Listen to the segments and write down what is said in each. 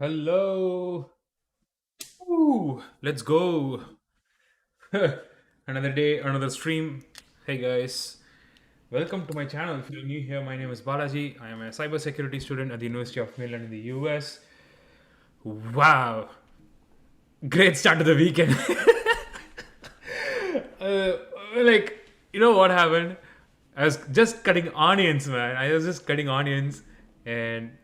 Hello. Ooh, let's go. Another day, another stream. Hey guys, welcome to my channel. If you're new here, my name is Balaji. I am a cybersecurity student at the University of Maryland in the US. Wow, great start to the weekend. uh, like, you know what happened? I was just cutting onions, man. I was just cutting onions, and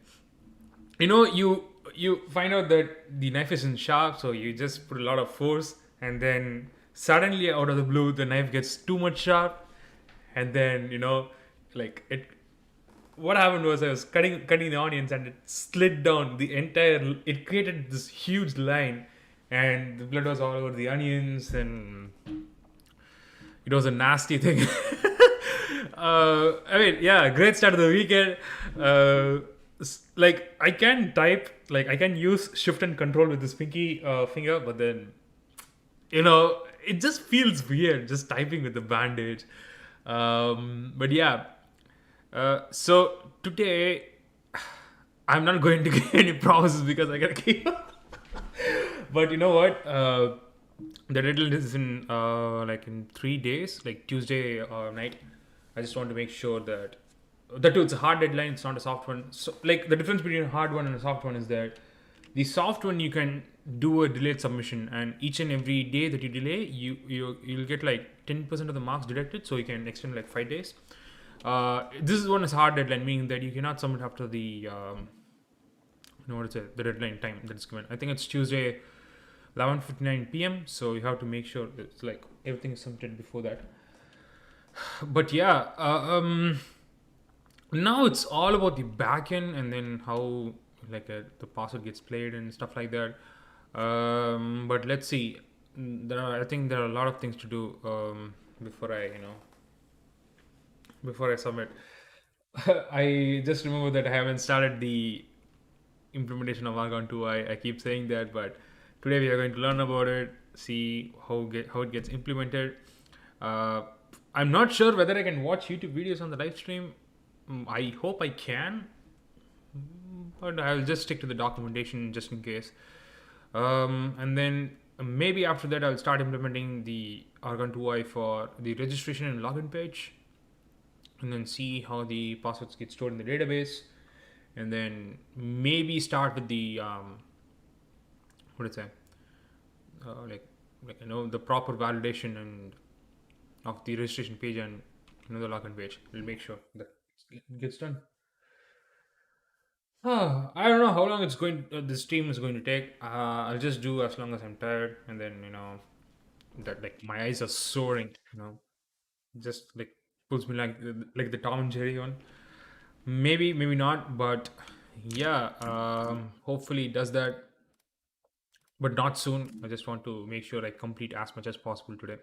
you find out that the knife isn't sharp, so you just put a lot of force, and then suddenly out of the blue the knife gets too much sharp, and then like it what happened was I was cutting the onions, and it slid down the entire it created this huge line, and the blood was all over the onions, and it was a nasty thing. I mean, yeah, great start of the weekend. Like I can type, like I can use shift and control with this pinky finger, but then it just feels weird just typing with the bandage. But yeah, so today I'm not going to get any promises because I gotta keep. But you know what? The deadline is in like in 3 days, like Tuesday night. I just want to make sure that too, it's a hard deadline. It's not a soft one. So, like the difference between a hard one and a soft one is that the soft one you can do a delayed submission, and each and every day that you delay, you'll get like 10% of the marks deducted, so you can extend like 5 days. This is one is hard deadline, meaning that you cannot submit after the what is it, the deadline time that is given. I think it's Tuesday 11:59 p.m. So you have to make sure it's like everything is submitted before that. But yeah, now it's all about the backend, and then how like the password gets played and stuff like that. But let's see. I think there are a lot of things to do before I submit. I just remember that I haven't started the implementation of Argon 2. I keep saying that, but today we are going to learn about it, see how it gets implemented. Uh, I'm not sure whether I can watch YouTube videos on the live stream. I hope I can, but I'll just stick to the documentation just in case. And then maybe after that, I'll start implementing the Argon 2i for the registration and login page, and then see how the passwords get stored in the database, and then maybe start with the what is it like the proper validation and of the registration page, and the login page. We'll make sure that it gets done. I don't know how long this stream is going to take. I'll just do as long as I'm tired, and then that like my eyes are soaring. Just like pulls me like the Tom and Jerry one. Maybe not, but yeah. Hopefully it does that, but not soon. I just want to make sure I complete as much as possible today.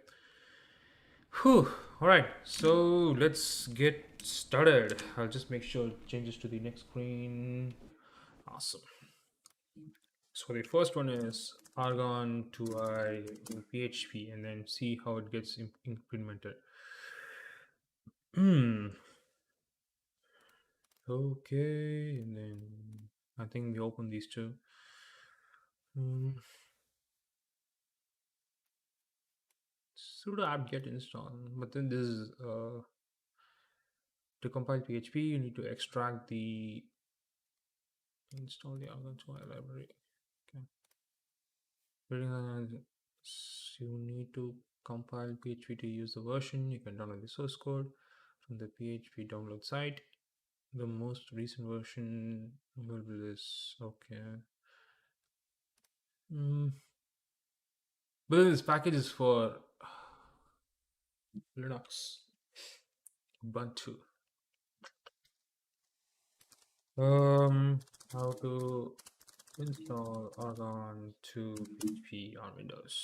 Whew. All right, so let's get started. I'll just make sure it changes to the next screen. Awesome. So the first one is Argon 2i in PHP, and then see how it gets implemented. Hmm. Okay, and then I think we open these two. Hmm. Sudo apt-get install, but then this is to compile PHP. You need to extract the install the Argon 2i library. Okay. You need to compile PHP to use the version. You can download the source code from the PHP download site. The most recent version will be this. Okay. But then this package is for Linux, Ubuntu. How to install Argon to PHP on Windows.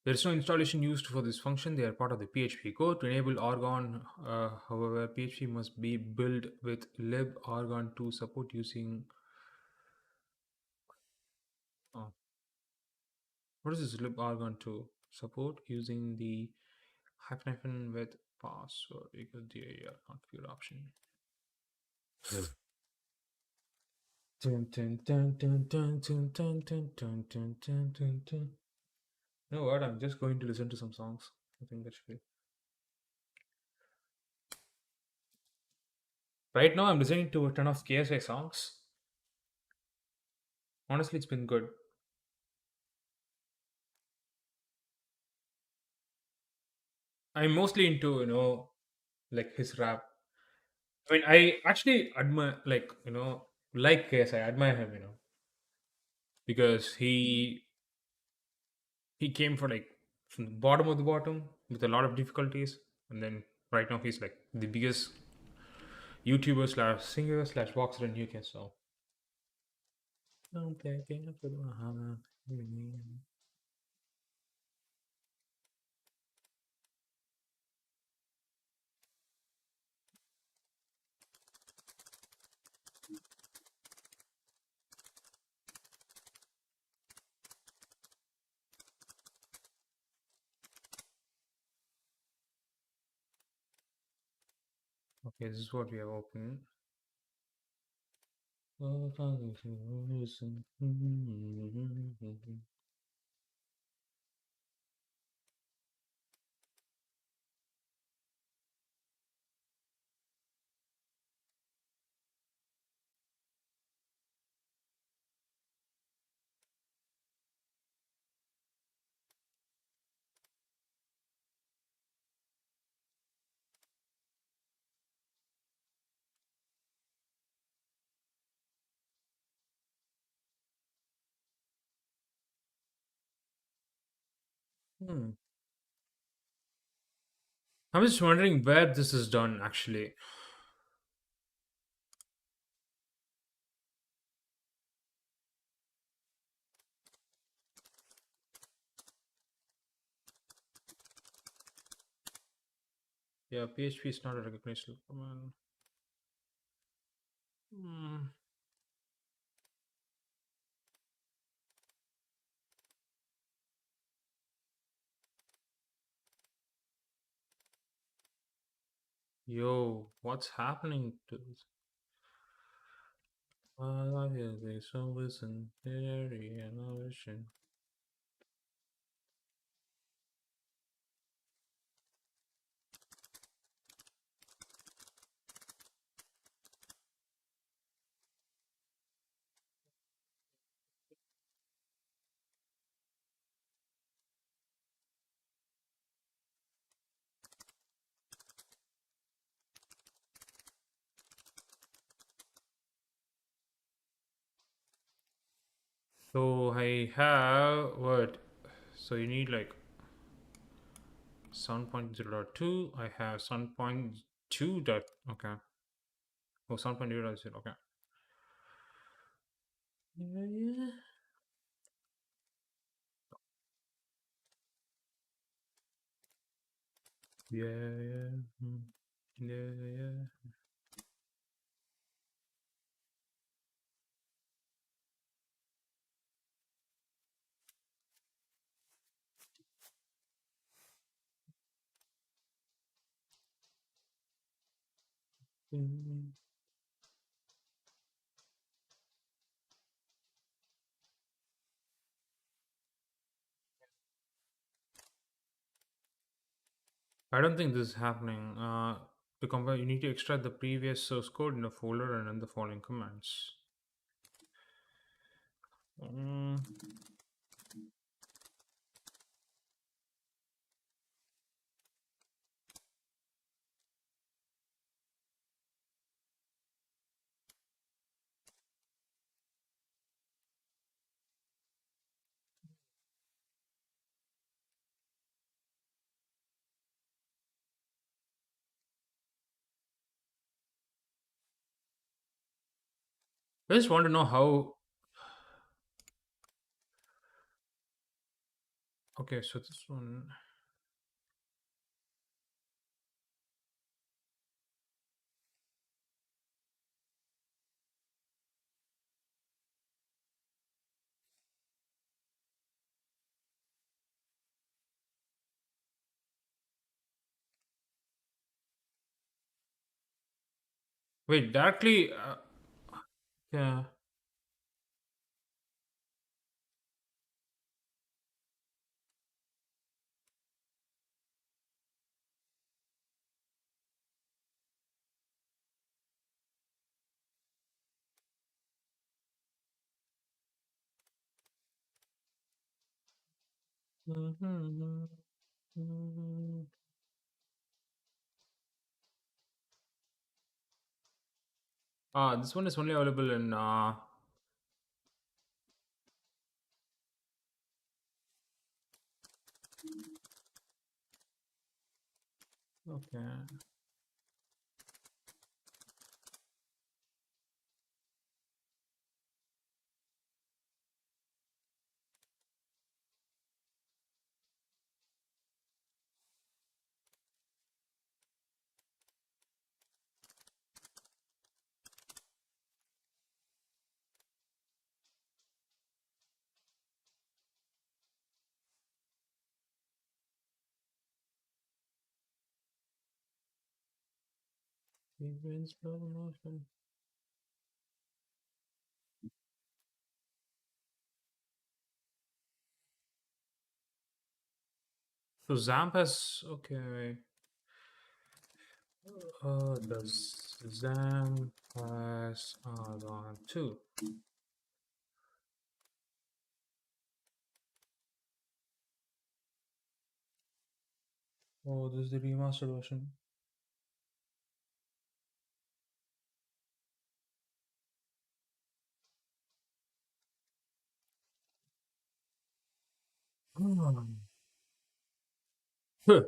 There is no installation used for this function. They are part of the PHP code. To enable Argon, however, PHP must be built with libargon2 support using. Oh, what is this libargon2 support using the hyphen with password equals dir configure option. Dun, dun, dun, dun, dun, dun, dun, dun, dun, dun, dun, dun, dun. You know what? I'm just going to listen to some songs. I think that should be. Right now, I'm listening to a ton of KSI songs. Honestly, it's been good. I'm mostly into, like his rap. I mean, I actually admire, like KSI, admire him, because he came for like from the bottom of the bottom with a lot of difficulties, and then right now he's like the biggest YouTuber slash singer slash boxer in UK. So don't play games with my heart. Okay, this is what we have opened. Hmm. I'm just wondering where this is done actually. Yeah, PHP is not a recognized command. Hmm. Yo, what's happening to this? I hear this, so listen, and ocean. So I have what? So you need like 7.0.2. I have 7.2 dot. Okay. Oh, 7.0.0. Okay. Yeah, yeah. Yeah, yeah. Yeah, yeah. Mm. I don't think this is happening. To compare, you need to extract the previous source code in a folder and run the following commands. Mm. I just want to know how. Okay, so this one. Wait, directly. Yeah. This one is only available in. Okay. Events promotion. So Zamp has okay. Does Zamp has on two? Oh, this is the remastered version. Hmm. Huh.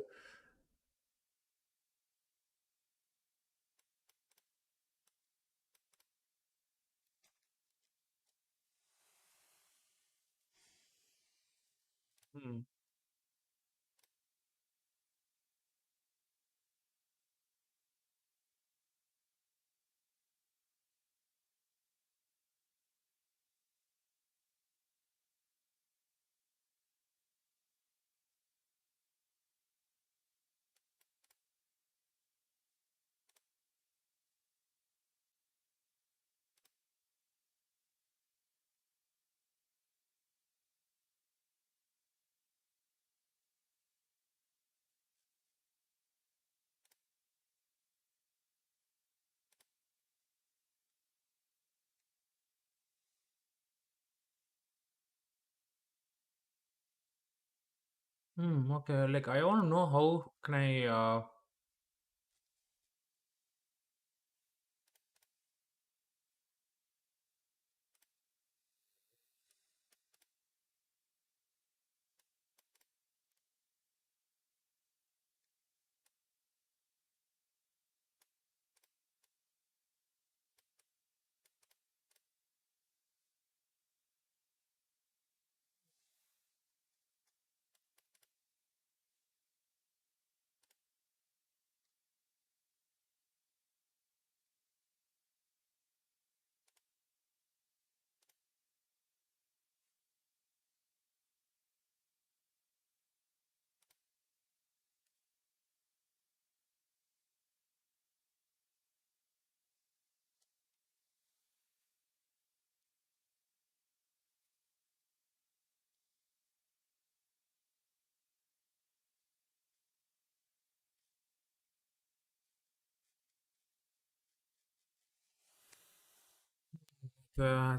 Hmm. Okay, like I want to know how can I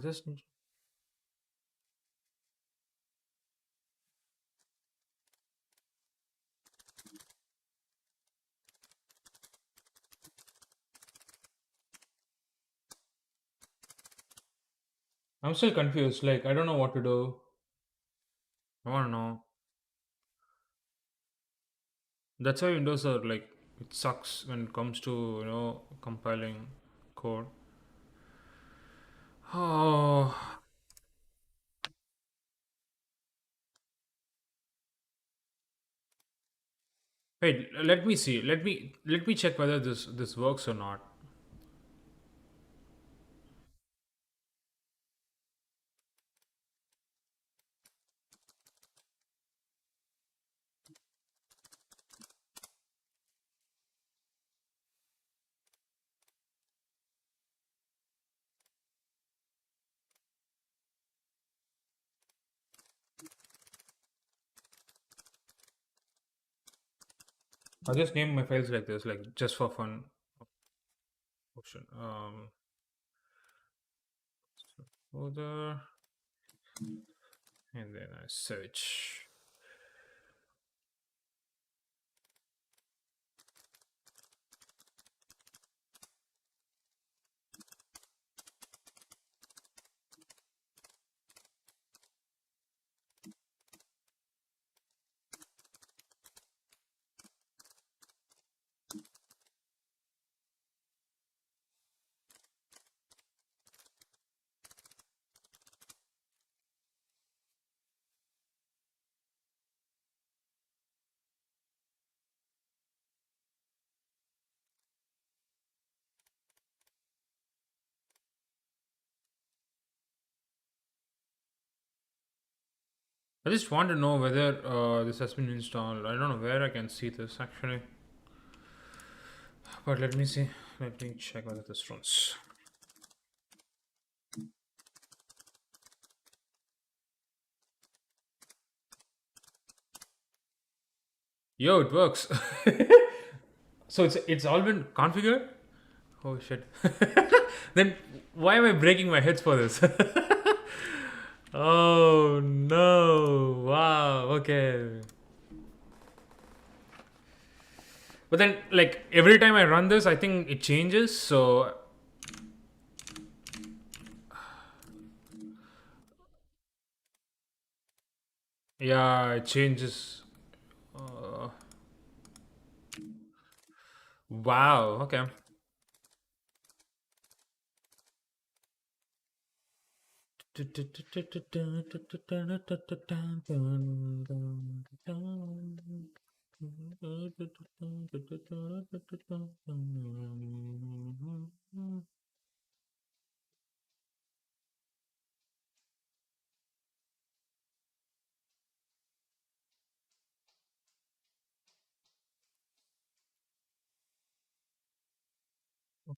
just I'm still confused. Like I don't know what to do. I want to know. That's why Windows are like it sucks when it comes to compiling code. Oh, wait. Let me see. Let me check whether this works or not. I'll just name my files like this, like just for fun. Option. Folder, and then I search. I just want to know whether this has been installed. I don't know where I can see this actually, but let me see. Let me check whether this runs. Yo, it works. So it's all been configured. Oh shit. Then why am I breaking my heads for this? Oh no! Wow. Okay. But then, like every time I run this, I think it changes. So yeah, it changes. Uh, wow. Okay.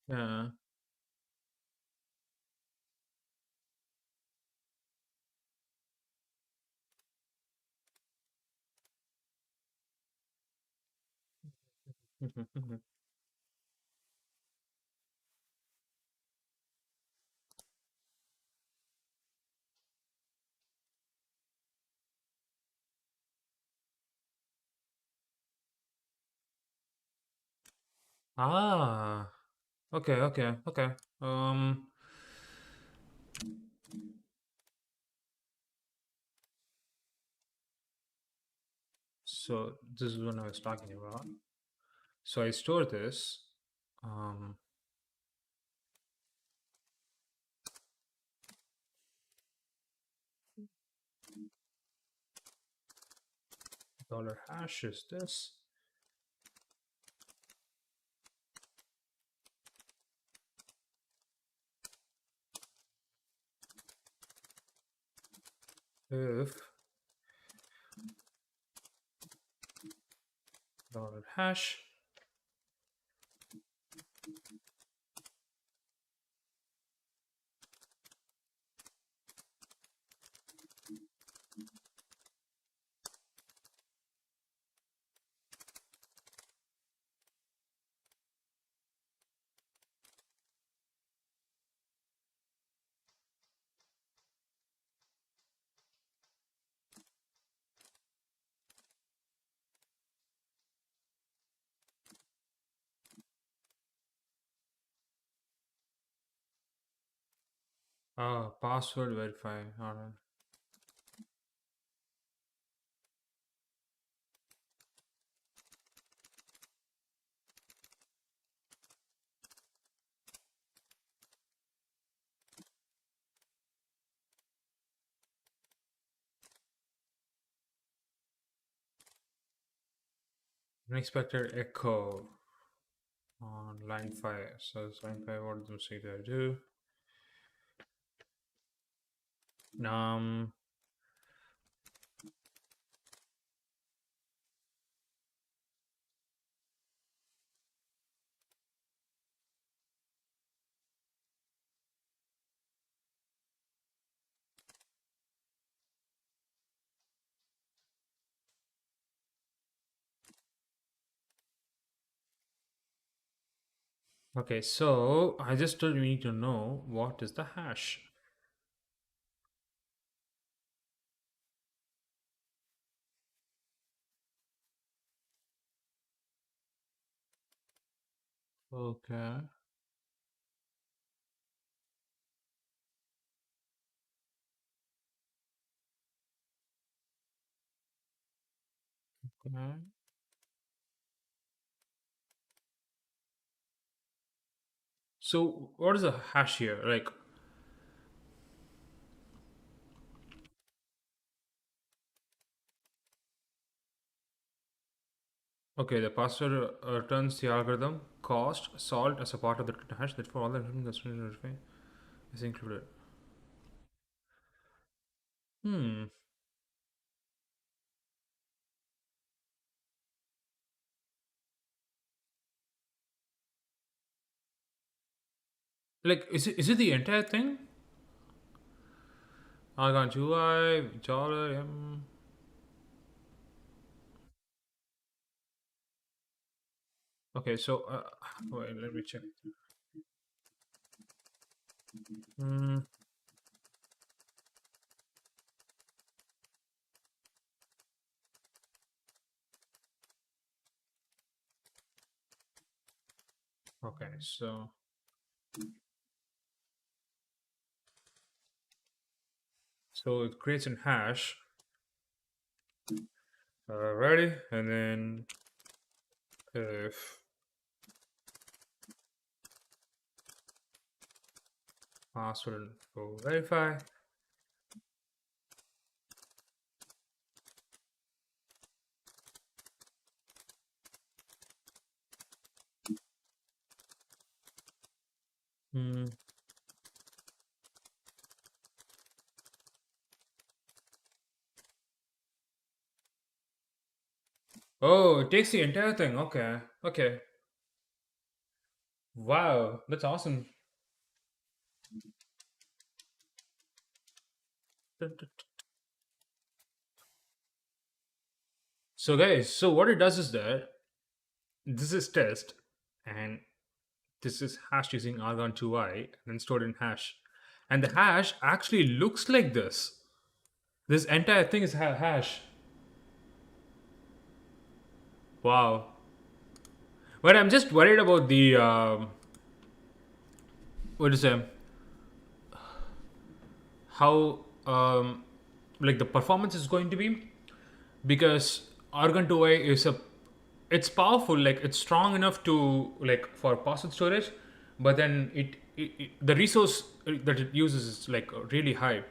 Yeah. Ah. Okay. Okay. Okay. So this is what I was talking about. So I store this. Um. Dollar hash is this. If dollar hash. Password verify. All right. Unexpected echo on line 5. So it's line 5. What does it say that I do? Um, Okay, so I just told you need to know what is the hash. Okay. Okay. So what is a hash here? Like, okay, the password returns the algorithm cost salt as a part of the hash that for all the information is included. Hmm. Like, is it the entire thing? Argon 2i, dollar M. Okay, so wait, let me check. Hmm. Okay, so it creates a hash. Ready, and then if password for verify. Hmm. Oh, it takes the entire thing. Okay, okay. Wow, that's awesome. So guys, so what it does is that this is test, and this is hashed using argon 2i and then stored in hash, and the hash actually looks like this. This entire thing is hash. Wow. But I'm just worried about the what is it? How like the performance is going to be, because argon 2i is a it's powerful, like it's strong enough to like for parcel storage, but then the resource that it uses is like really high.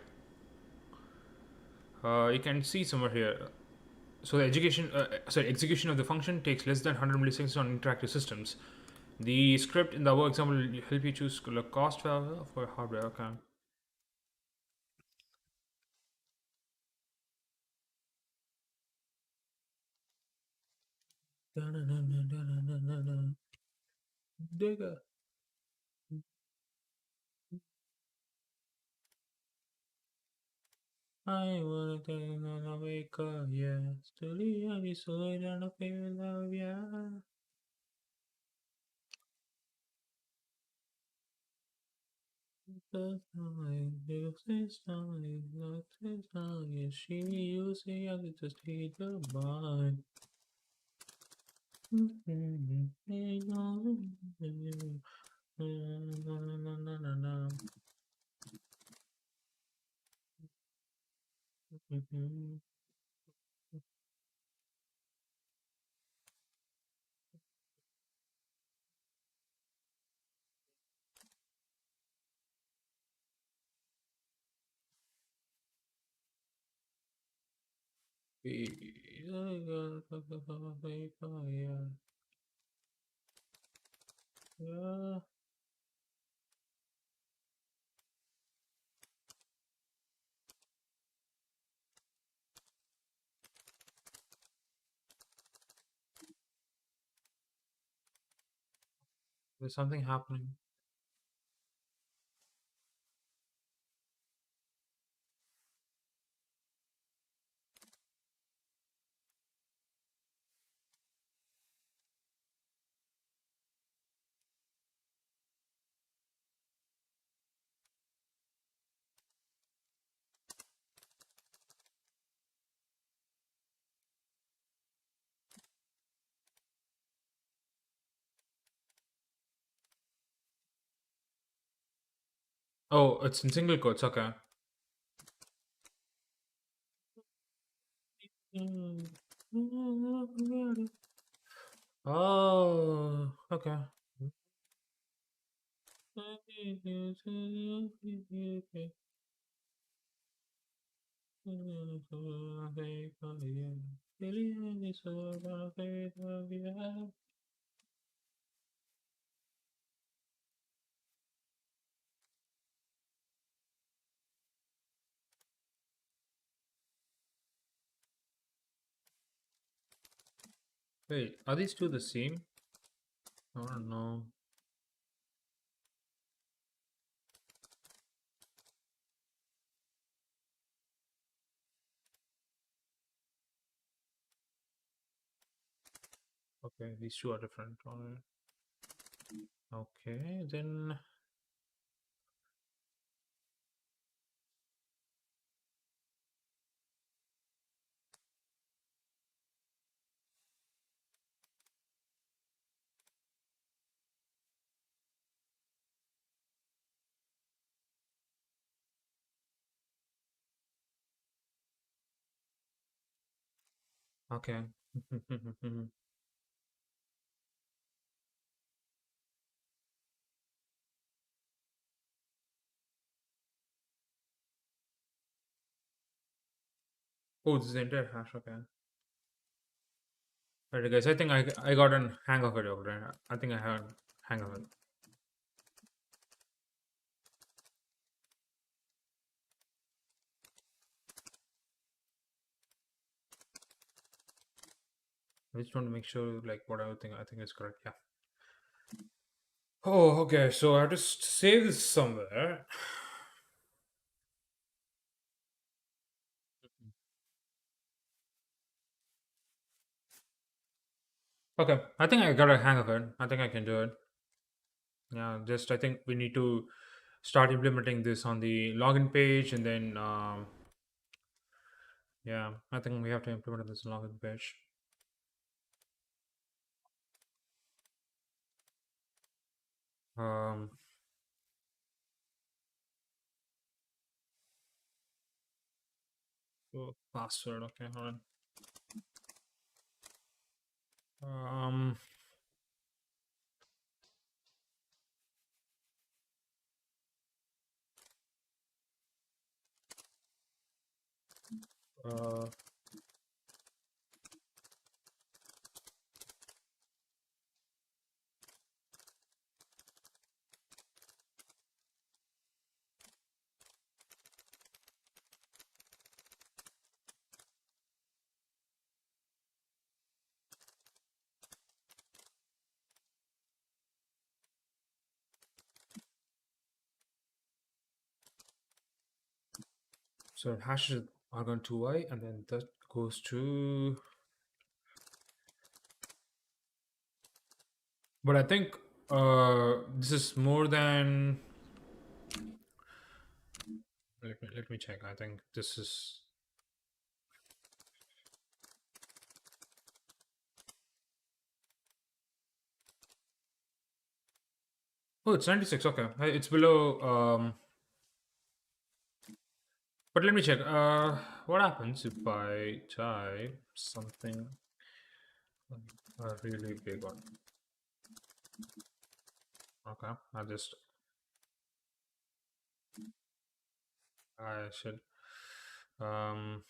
You can see somewhere here. So the execution of the function takes less than 100 milliseconds on interactive systems. The script in the above example will help you choose the cost value for hardware. Okay. Digger. I wanna take on a wake up, yeah. Slowly I be slowly down a feel love, yeah. The time, you say something, not say something. She you say I could just hate the mind. Yeah. There's something happening. Oh, it's in single quotes. Okay. Oh, okay. Wait, are these two the same? I don't know. Okay, these two are different. Alright. Okay, then. Okay. Oh, this is the entire hash. Okay. Alright, guys. I think I got an hang of it already. I think I have a hang of it. I just want to make sure, like, what I think is correct. Yeah. Oh, okay. So I have to save this somewhere. Okay. I think I got a hang of it. I think I can do it. Yeah. Just I think we need to start implementing this on the login page, and then yeah, I think we have to implement this login page. Um. Oh, password. Okay. Hold on. Uh. So hash is argon 2y, and then that goes to. But I think this is more than. Let me check. I think this is. Oh, it's 96. Okay, it's below. But let me check. What happens if I type something a really big one? Okay, I should. Um.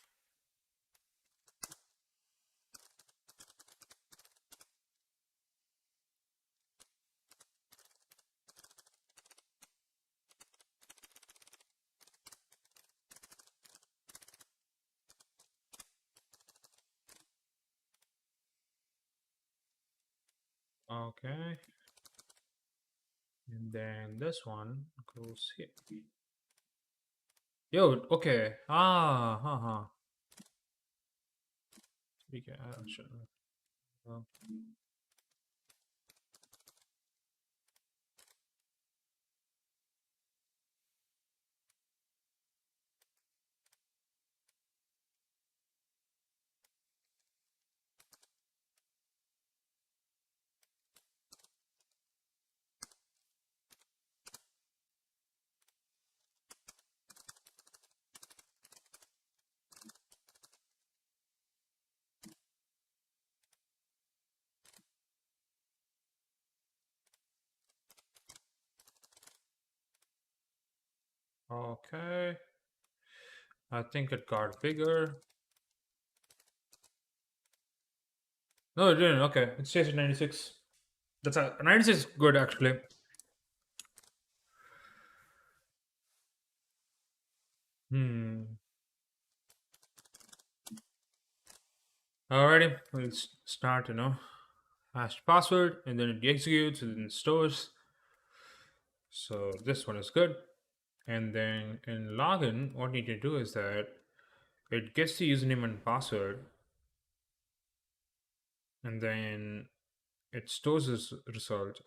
Okay, and then this one goes here. Yo. Okay. Ah. Haha. Okay. Uh, Okay. I think it got bigger. No, it didn't. Okay. It stays at 96. That's a 96 is good actually. Hmm. Alrighty. We'll start, hash password and then it executes and then stores. So this one is good. And then in login, what you need to do is that it gets the username and password and then it stores this result.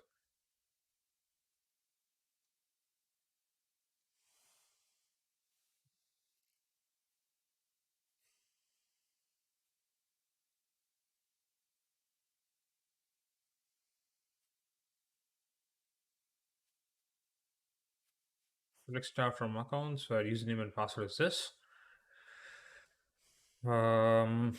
Let's start from accounts where username and password is this. Um,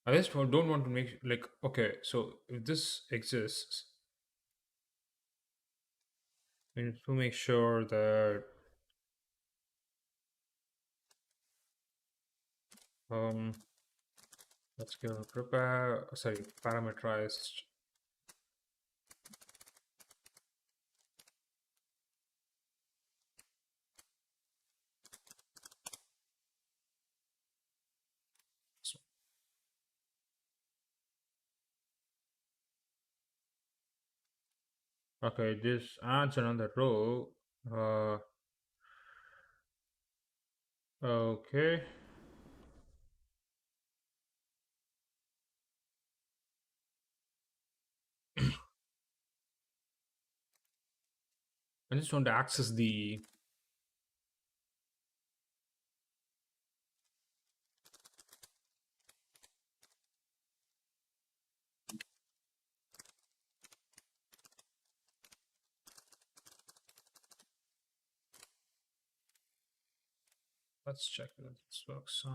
I just don't want to make like okay. So if this exists, we need to make sure that um, let's go prepare. Sorry, parameterized. Okay, this adds another row. Okay. I just want to access the. Let's check that this works.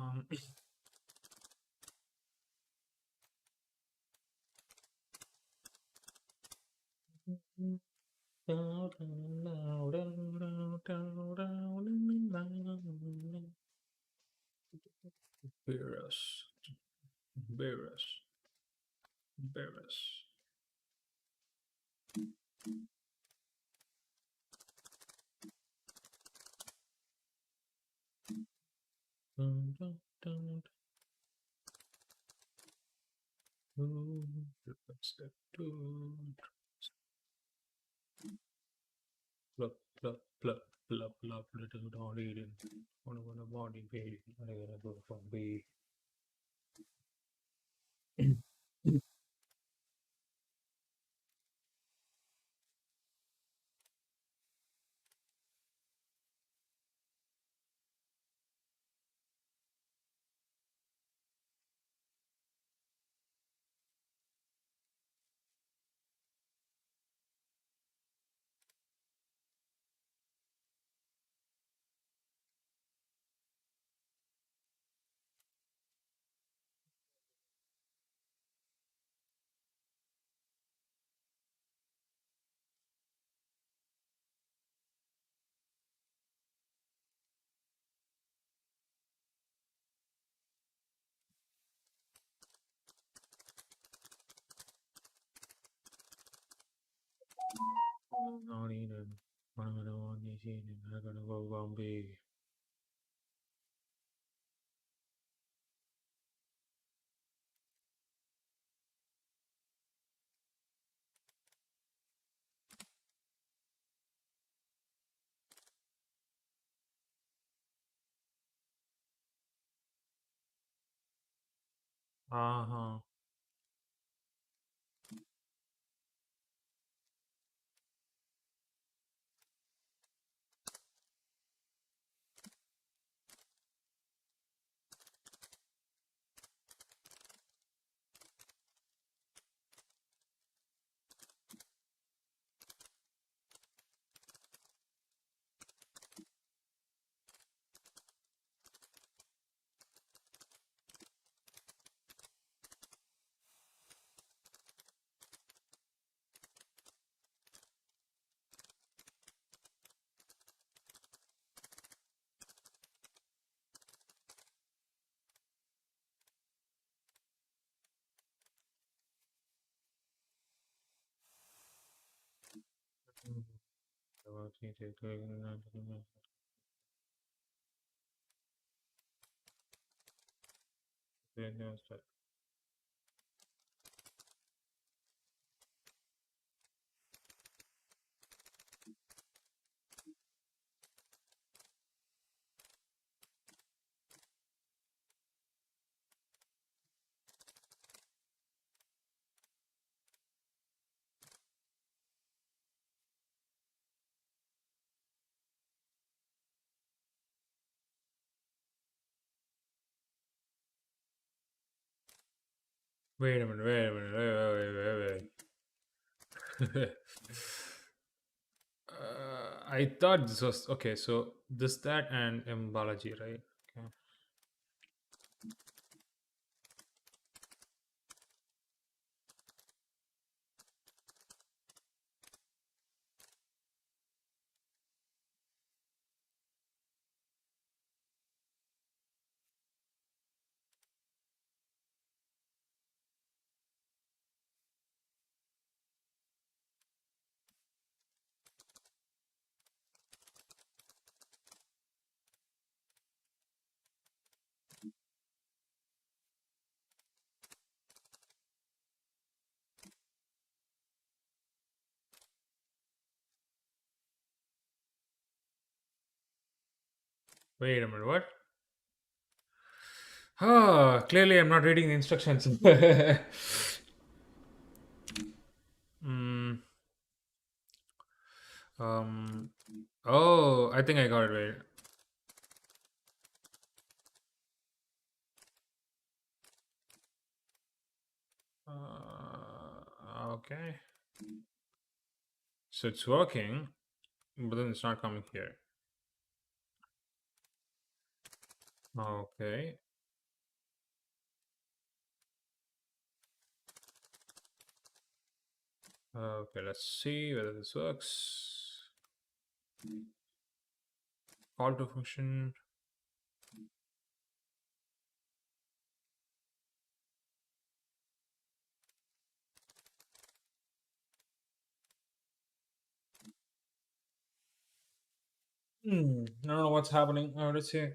Beerus, Beerus, Beerus. Step two. Plug, plug, plug, plug, plug, little dotty. Wanna body baby. I gotta go from B. Not even. I'm gonna want these in. I'm gonna go from B. Uh huh. Wait a minute, wait a minute, wait. I thought this was okay. So this, that, and Balaji, right? Okay. Wait a minute, what? Oh, clearly I'm not reading the instructions. mm, um. Oh, I think I got it right. Okay. So it's working, but then it's not coming here. Okay. Okay, let's see whether this works. Call to function. I don't know what's happening. Oh, let's see.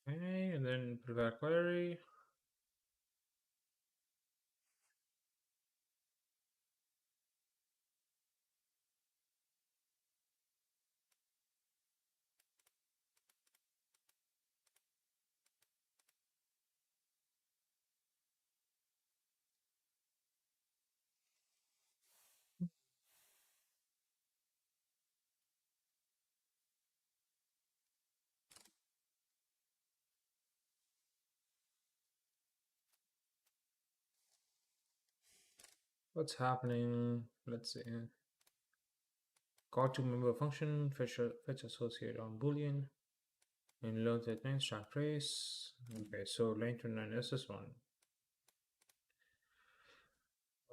Okay, and then prepare query. What's happening? Let's see. Call to member function, fetch associate on boolean, and load that name start trace. Okay, so line 29 is this one.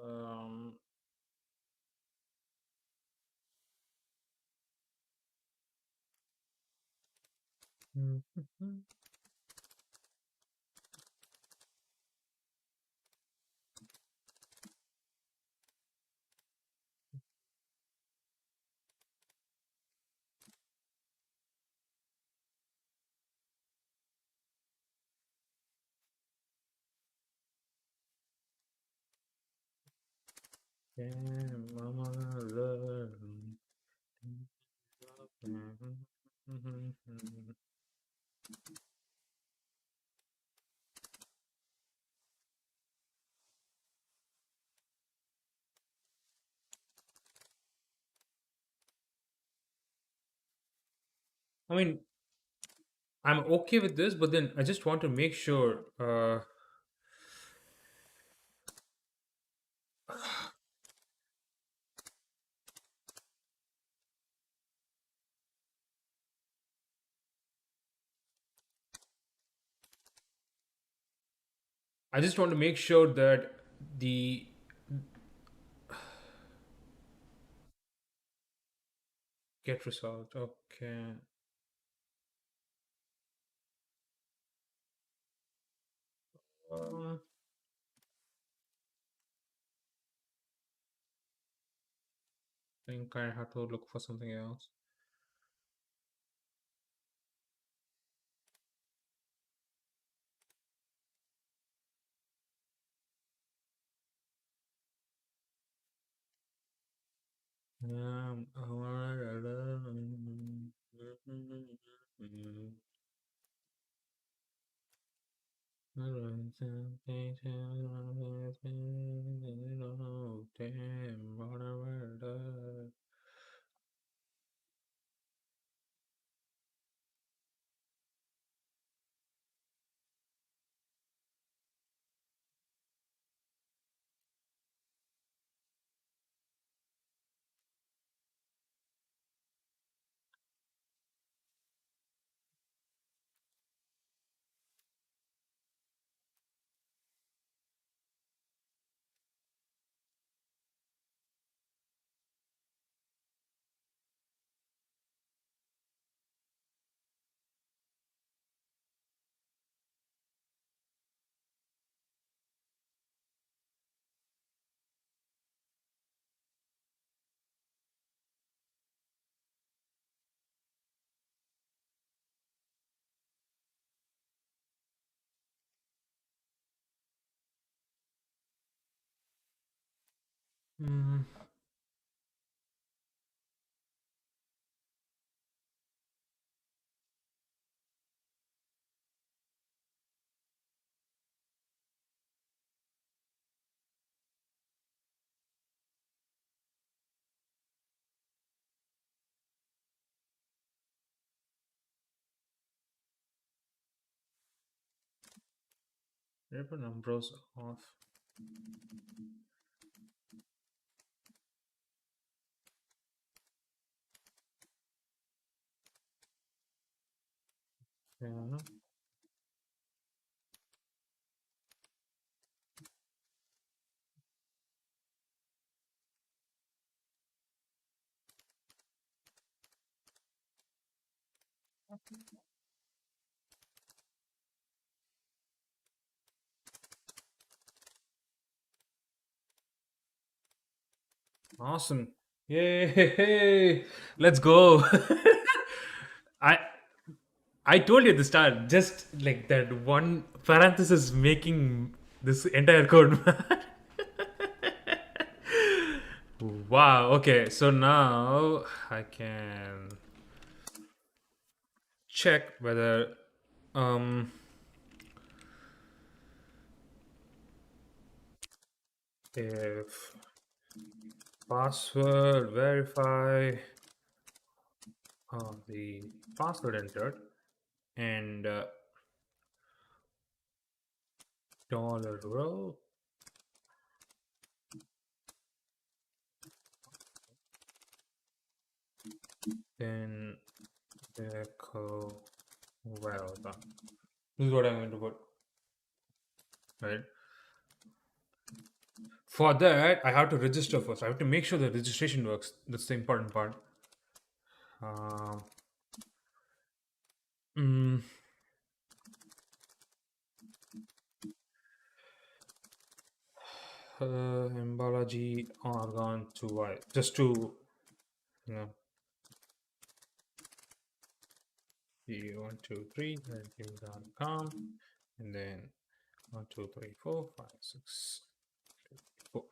Um, yeah, mama love. I mean, I'm okay with this, but then I just want to make sure. I just want to make sure that the get result. Okay. I think I have to look for something else. Um, Mm, Ribbon numbers off. Yeah. Awesome. Yay! Let's go. I I told you at the start, just like that one parenthesis making this entire code. Wow. Okay. So now I can check whether um if password verify the password entered and dollar row, then echo well done. This is what I'm going to put, right? For that, I have to register first. I have to make sure the registration works. That's the important part. Um, mm, Balaji Argon to Y. Just to, you know, 123 com, and then 1 2 3 4 5 6 4,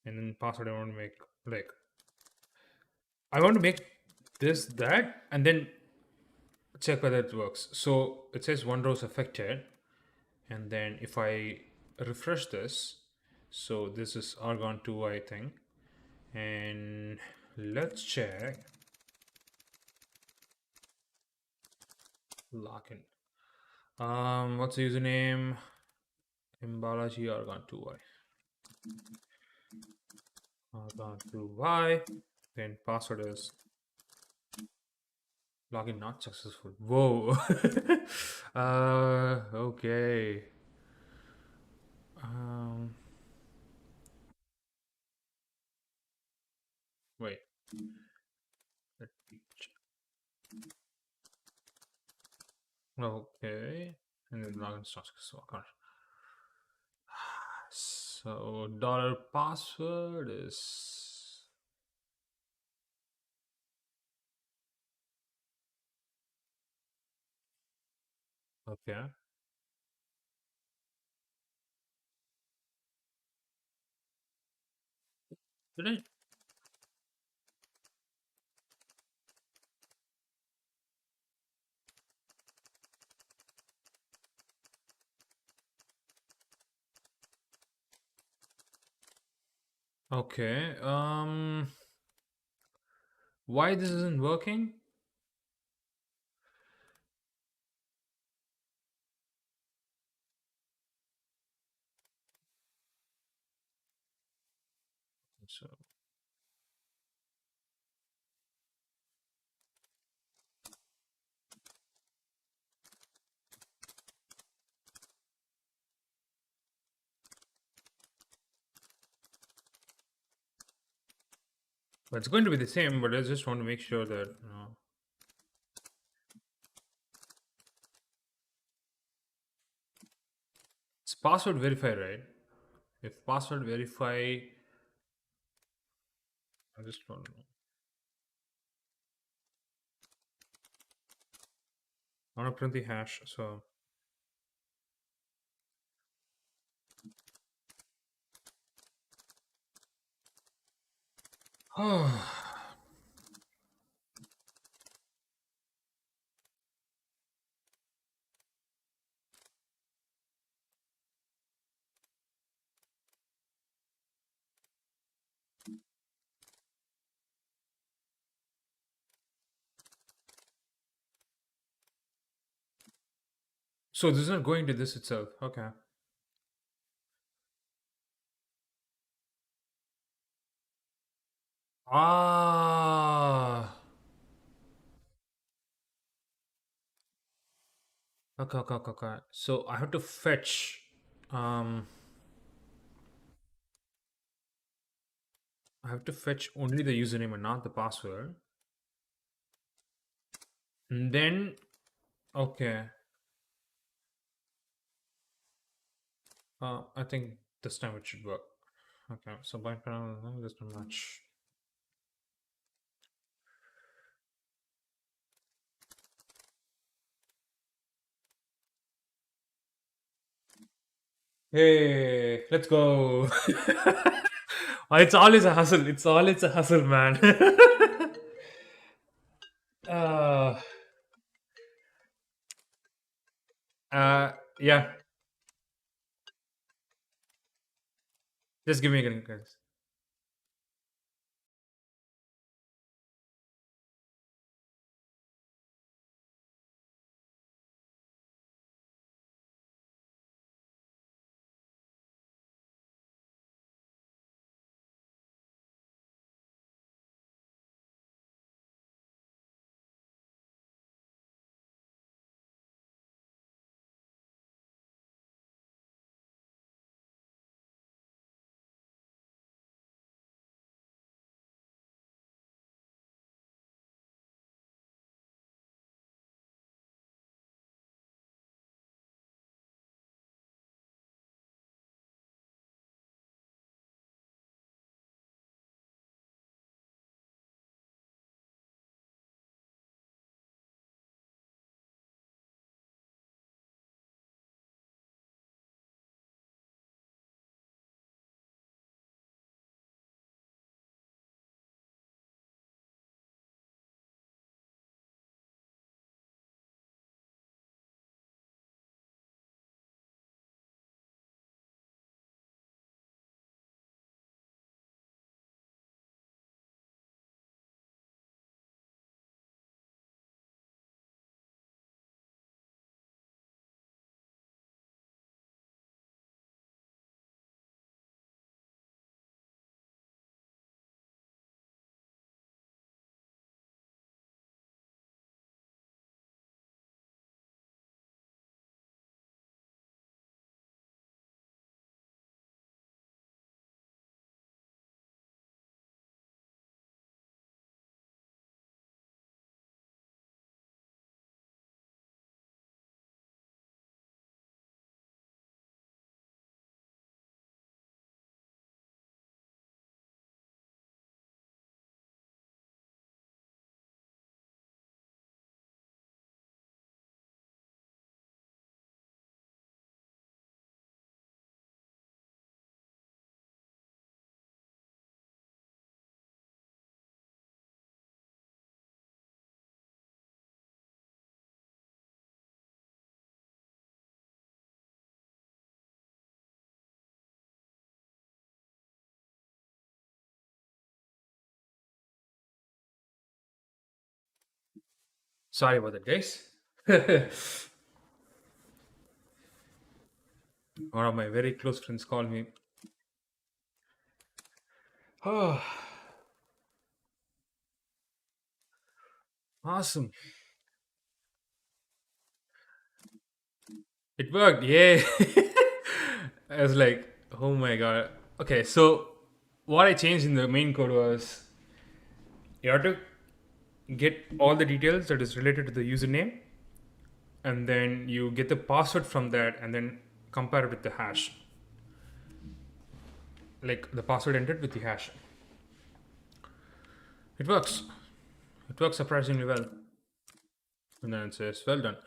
and then password I want to make like I want to make this that and then check whether it works. So it says one row is affected, and then if I refresh this, so this is Argon 2 I think, and let's check. Login. What's the username? Balaji Argon 2Y. Argon 2Y. Then password is login not successful. Whoa. Okay. Um, Wait. Let me check. Okay. And then login not successful. Got it. So dollar password is okay. Did I? Okay. Why this isn't working? So, but it's going to be the same. But I just want to make sure that it's password verify, right? If password verify, I just don't know. I want to print the hash. So, so this is not going to this itself. Okay. Ah. Okay, okay, okay, okay. So I have to fetch. Um, I have to fetch only the username and not the password. And then, okay. I think this time it should work. Okay, so bind panel this not match. Hey, let's go. It's always a hustle. It's always a hustle, man. uh, yeah. Just give me a guys. Sorry about that, guys. One of my very close friends called me. Oh, awesome. It worked. Yeah. I was like, oh my god. Okay, so what I changed in the main code was you have to get all the details that is related to the username, and then you get the password from that, and then compare it with the hash. Like the password entered with the hash. It works. It works surprisingly well. And then it says, well done.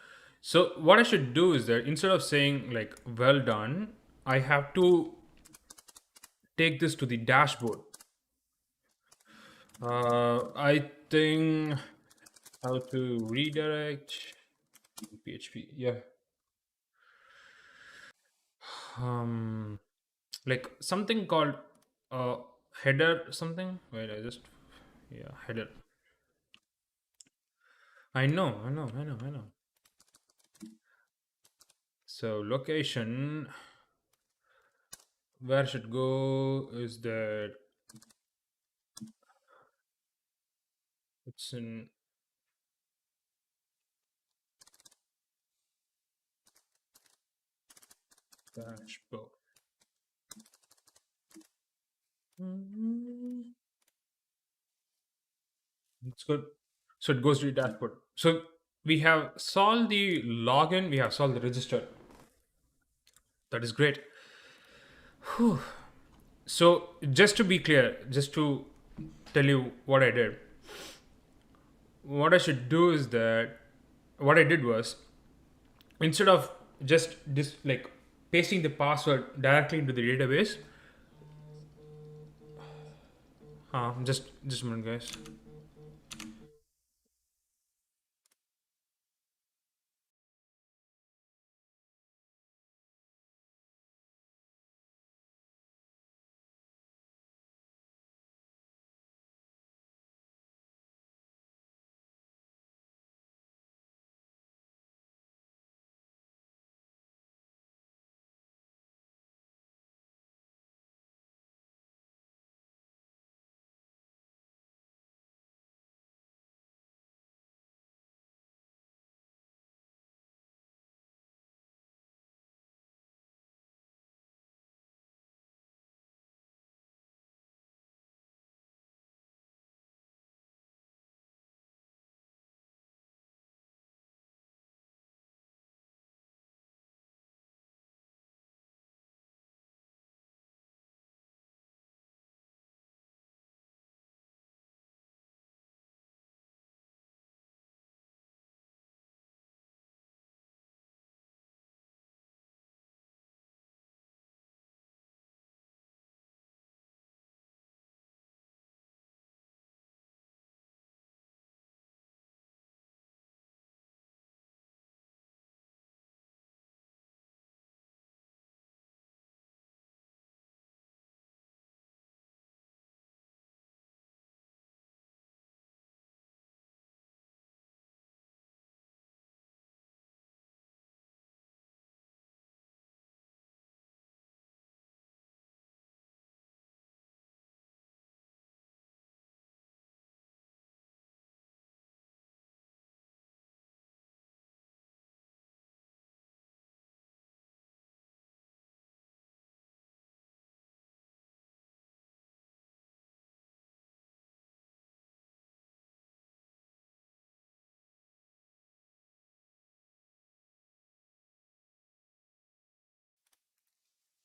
So what I should do is that instead of saying like well done, I have to take this to the dashboard. I think how to redirect PHP. Yeah. Um, like something called header something. Wait, I just yeah header. I know. So location where should go is that it's in dashboard. It's good. So it goes to the dashboard. So we have solved the login, we have solved the register. That is great. Whew. So just to be clear, just to tell you what I did, what I should do is that what I did was instead of just like pasting the password directly into the database, just a minute, guys.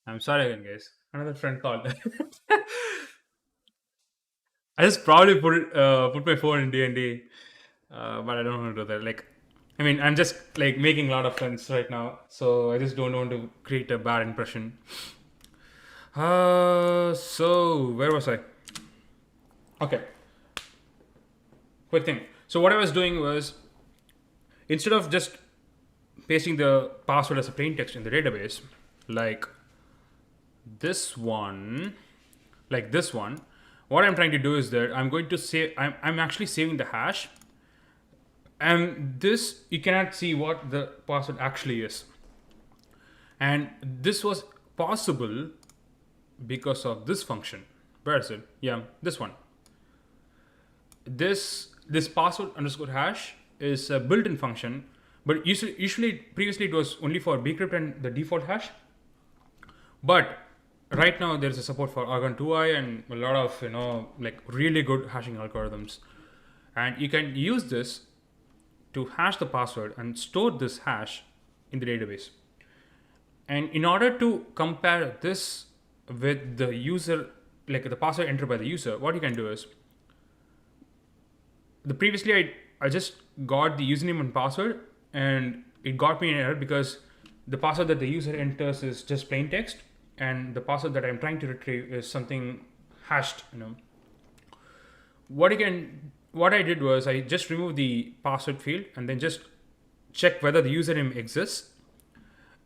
I'm sorry again, guys. Another friend called. I just probably put my phone in D&D, but I don't want to do that. Like, I mean, I'm just like making a lot of friends right now, so I just don't want to create a bad impression. So where was I? Okay, quick thing. So what I was doing was instead of just pasting the password as a plain text in the database, like this one, like this one, what I'm trying to do is that I'm going to say I'm actually saving the hash And this, you cannot see what the password actually is. And this was possible because of this function. Where is it? Yeah, this one. This password underscore hash is a built-in function, but usually previously it was only for bcrypt and the default hash. But right now there's a support for argon 2i and a lot of like really good hashing algorithms, and you can use this to hash the password and store this hash in the database. And in order to compare this with the user, like the password entered by the user, what you can do is, the previously I just got the username and password, and it got me an error because the password that the user enters is just plain text, and the password that I'm trying to retrieve is something hashed. What I did was I just removed the password field and then just check whether the username exists.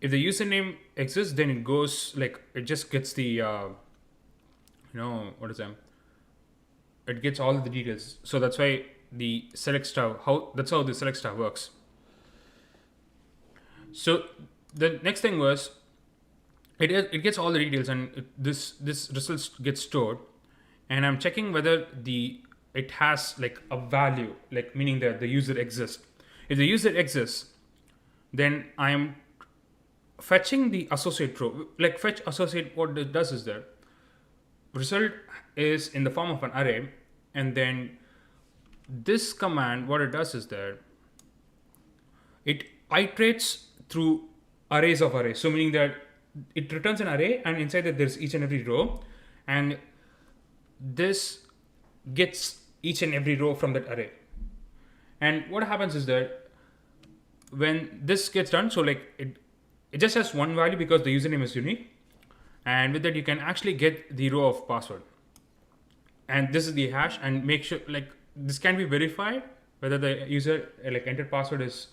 If the username exists, then it goes like it just gets the what is that? It gets all the details. So that's why the select star, that's how the select star works. So the next thing was, it gets all the details, and this results gets stored, and I'm checking whether it has like a value, like meaning that the user exists. If the user exists, then I am fetching the associate row. Like fetch associate, what it does is that result is in the form of an array, and then this command, what it does is that it iterates through arrays of arrays. So meaning that it returns an array, and inside that there's each and every row, and this gets each and every row from that array. And what happens is that when this gets done, so like it just has one value because the username is unique, and with that you can actually get the row of password. And this is the hash, and make sure like this can be verified whether the user like entered password is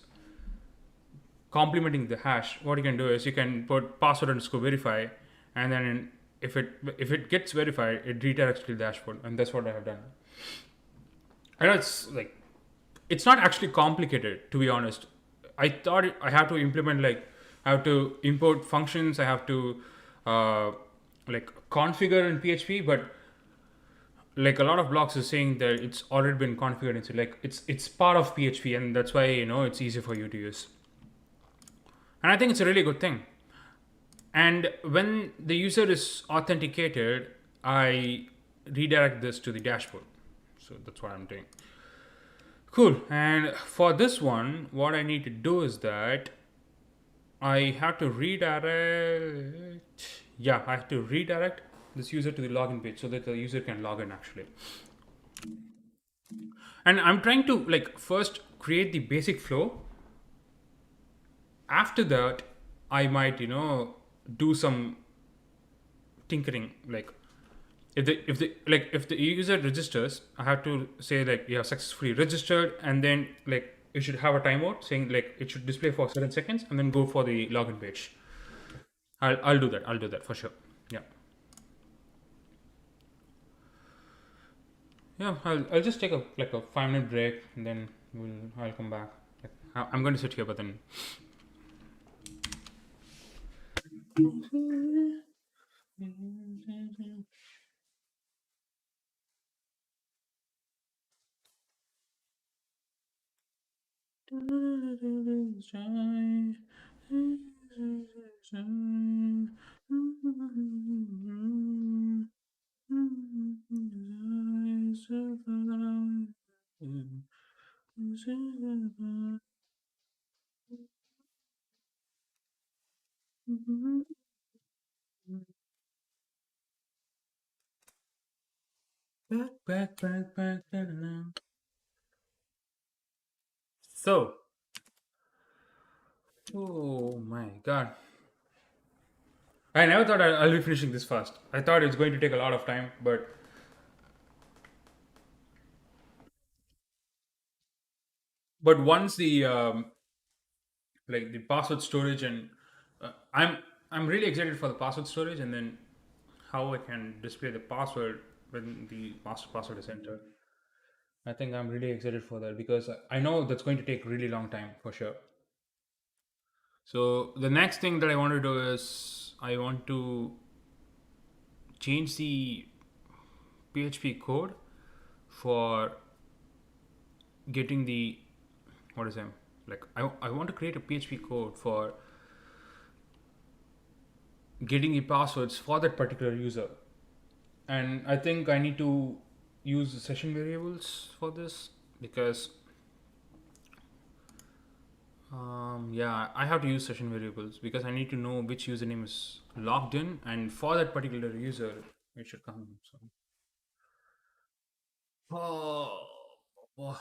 complementing the hash. What you can do is you can put password underscore verify, and then if it gets verified, it redirects to the dashboard, and that's what I have done. I know it's not actually complicated, to be honest. I thought I have to implement, like I have to import functions, I have to like configure in PHP, but like a lot of blogs is saying that it's already been configured into, like it's part of PHP, and that's why it's easy for you to use. And I think it's a really good thing. And when the user is authenticated, I redirect this to the dashboard. So that's what I'm doing. Cool. And for this one, what I need to do is that I have to redirect. Yeah, I have to redirect this user to the login page so that the user can log in actually. And I'm trying to like first create the basic flow. After that, I might do some tinkering. Like if the user registers, I have to say like you have successfully registered, and then like you should have a timeout saying like it should display for certain seconds, and then go for the login page. I'll do that. I'll do that for sure. Yeah. Yeah. I'll just take a 5-minute break, and then I'll come back. Like, I'm going to sit here, but then. Back. So, oh my god. I never thought I'll be finishing this fast. I thought it's going to take a lot of time, but once the like the password storage, and uh, I'm I'm really excited for the password storage, and then how I can display the password when the master password is entered. I think I'm really excited for that because I know that's going to take really long time for sure. So the next thing that I want to do is I want to change the PHP code for getting the what is it like I want to create a PHP code for getting the passwords for that particular user, and I think I need to use the session variables for this because yeah, I have to use session variables because I need to know which username is logged in, and for that particular user, it should come. So, oh, oh.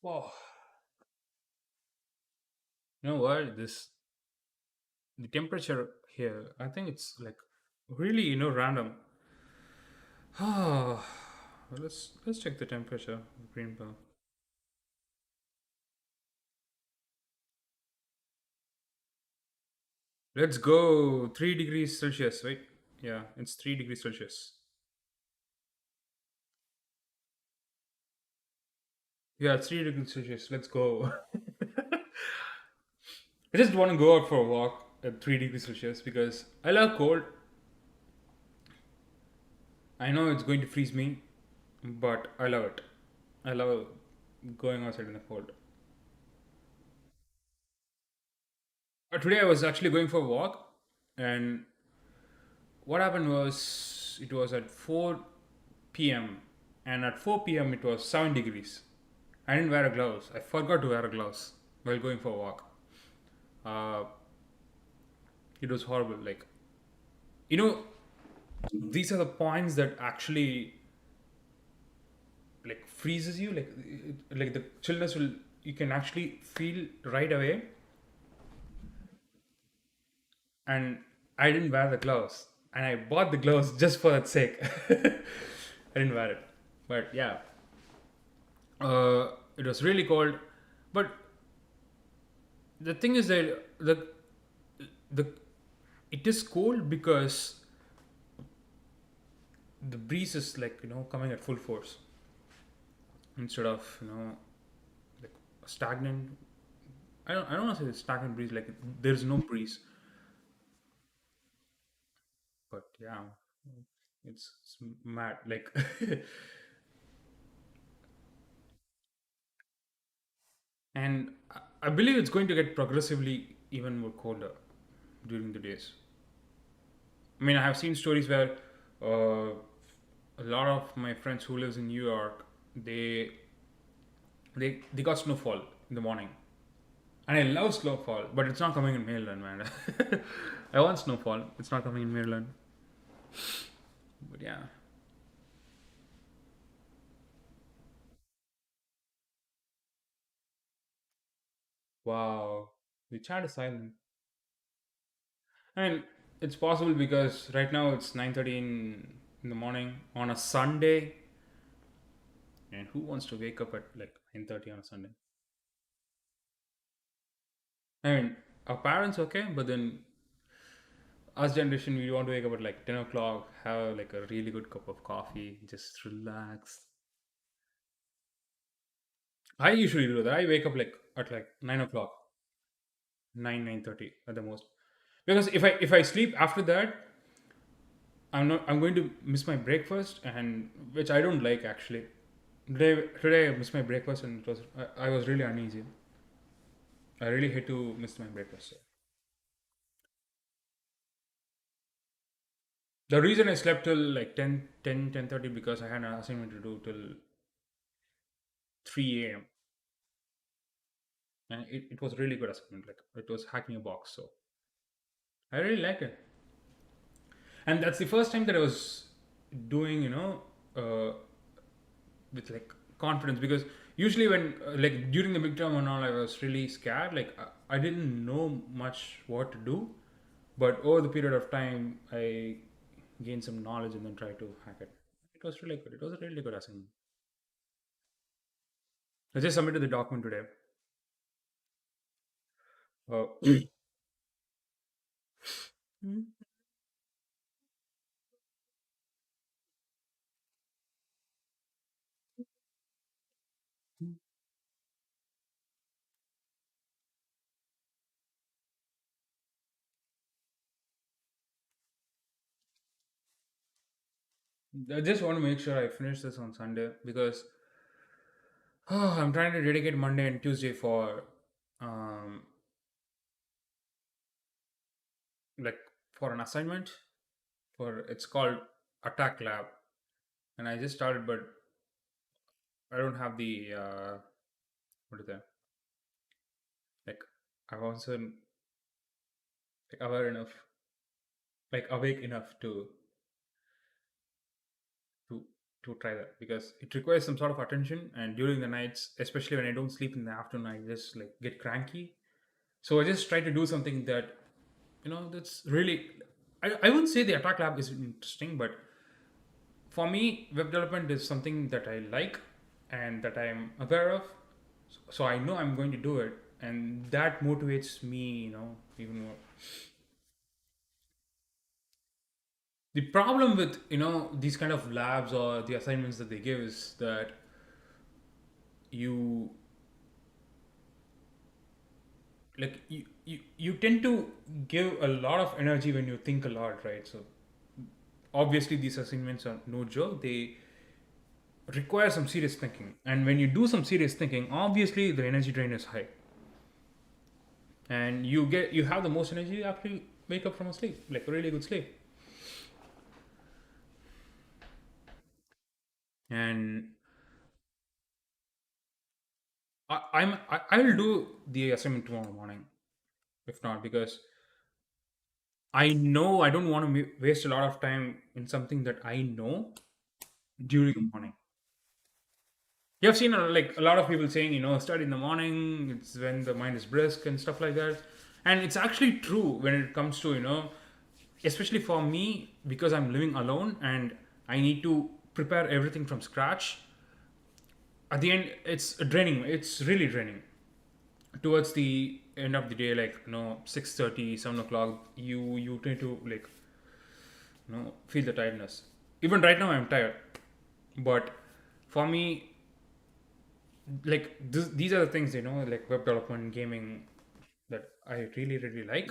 Wow. You know what? The temperature here, I think it's like really, random. Let's check the temperature of green bar. Let's go 3 degrees Celsius, right? Yeah, it's 3 degrees Celsius. Yeah, it's 3 degrees Celsius. Let's go. I just want to go out for a walk at 3 degrees Celsius because I love cold. I know it's going to freeze me, but I love it. I love going outside in the cold. Today I was actually going for a walk, and what happened was it was at 4 p.m. and at 4 p.m. it was 7 degrees. I didn't wear a gloves. I forgot to wear a gloves while going for a walk. Uh, it was horrible. Like, you know, these are the points that actually like freezes you. Like the chillness will you can actually feel right away. And I didn't wear the gloves, and I bought the gloves just for that sake. I didn't wear it, but yeah, it was really cold. But the thing is that the it is cold because the breeze is like coming at full force instead of like stagnant. I don't want to say the stagnant breeze, like there's no breeze, but yeah, it's mad like. And I believe it's going to get progressively even more colder during the days. I mean, I have seen stories where uh, a lot of my friends who lives in New York, they got snowfall in the morning, and I love snowfall, but it's not coming in Maryland, man. I want snowfall. It's not coming in Maryland, but yeah. Wow, the chat is silent. I mean, it's possible because right now it's 9:30 in the morning on a Sunday. And who wants to wake up at like 9:30 on a Sunday? I mean, our parents okay, but then us generation we want to wake up at like 10 o'clock, have like a really good cup of coffee, just relax. I usually do that. I wake up like at like 9 o'clock, 9:30 at the most, because if I sleep after that, I'm going to miss my breakfast, and which I don't like actually. Today I missed my breakfast, and I was really uneasy. I really hate to miss my breakfast. So. The reason I slept till like 10:30 because I had an assignment to do till 3 a.m. And it was really good assignment. Like it was hacking a box. So I really like it. And that's the first time that I was doing, uh, with like confidence, because usually when like during the midterm and all, I was really scared. Like I didn't know much what to do, but over the period of time, I gained some knowledge and then tried to hack it. It was really good. It was a really good assignment. I just submitted the document today. Uh, I just want to make sure I finish this on Sunday because I'm trying to dedicate Monday and Tuesday for um, like for an assignment for it's called Attack Lab, and I just started, but I don't have the what is that? Like I wasn't like aware enough, like awake enough to to try that because it requires some sort of attention, and during the nights, especially when I don't sleep in the afternoon, I just like get cranky. So I just try to do something that that's really. I wouldn't say the Attack Lab is interesting, but for me, web development is something that I like and that I'm aware of. So I know I'm going to do it, and that motivates me, even more. The problem with these kind of labs or the assignments that they give is that you you tend to give a lot of energy when you think a lot, right? So obviously these assignments are no joke. They require some serious thinking, and when you do some serious thinking, obviously the energy drain is high, and you have the most energy after you wake up from a sleep, like a really good sleep. And I'll do the assignment tomorrow morning, if not, because I know I don't want to waste a lot of time in something that I know during the morning. You have seen like a lot of people saying, study in the morning. It's when the mind is brisk and stuff like that, and it's actually true when it comes to especially for me because I'm living alone and I need to prepare everything from scratch. At the end, it's draining. It's really draining. Towards the end of the day, like 6:30, 7 o'clock, you tend to like feel the tiredness. Even right now, I'm tired, but for me, like these are the things like web development, gaming, that I really really like.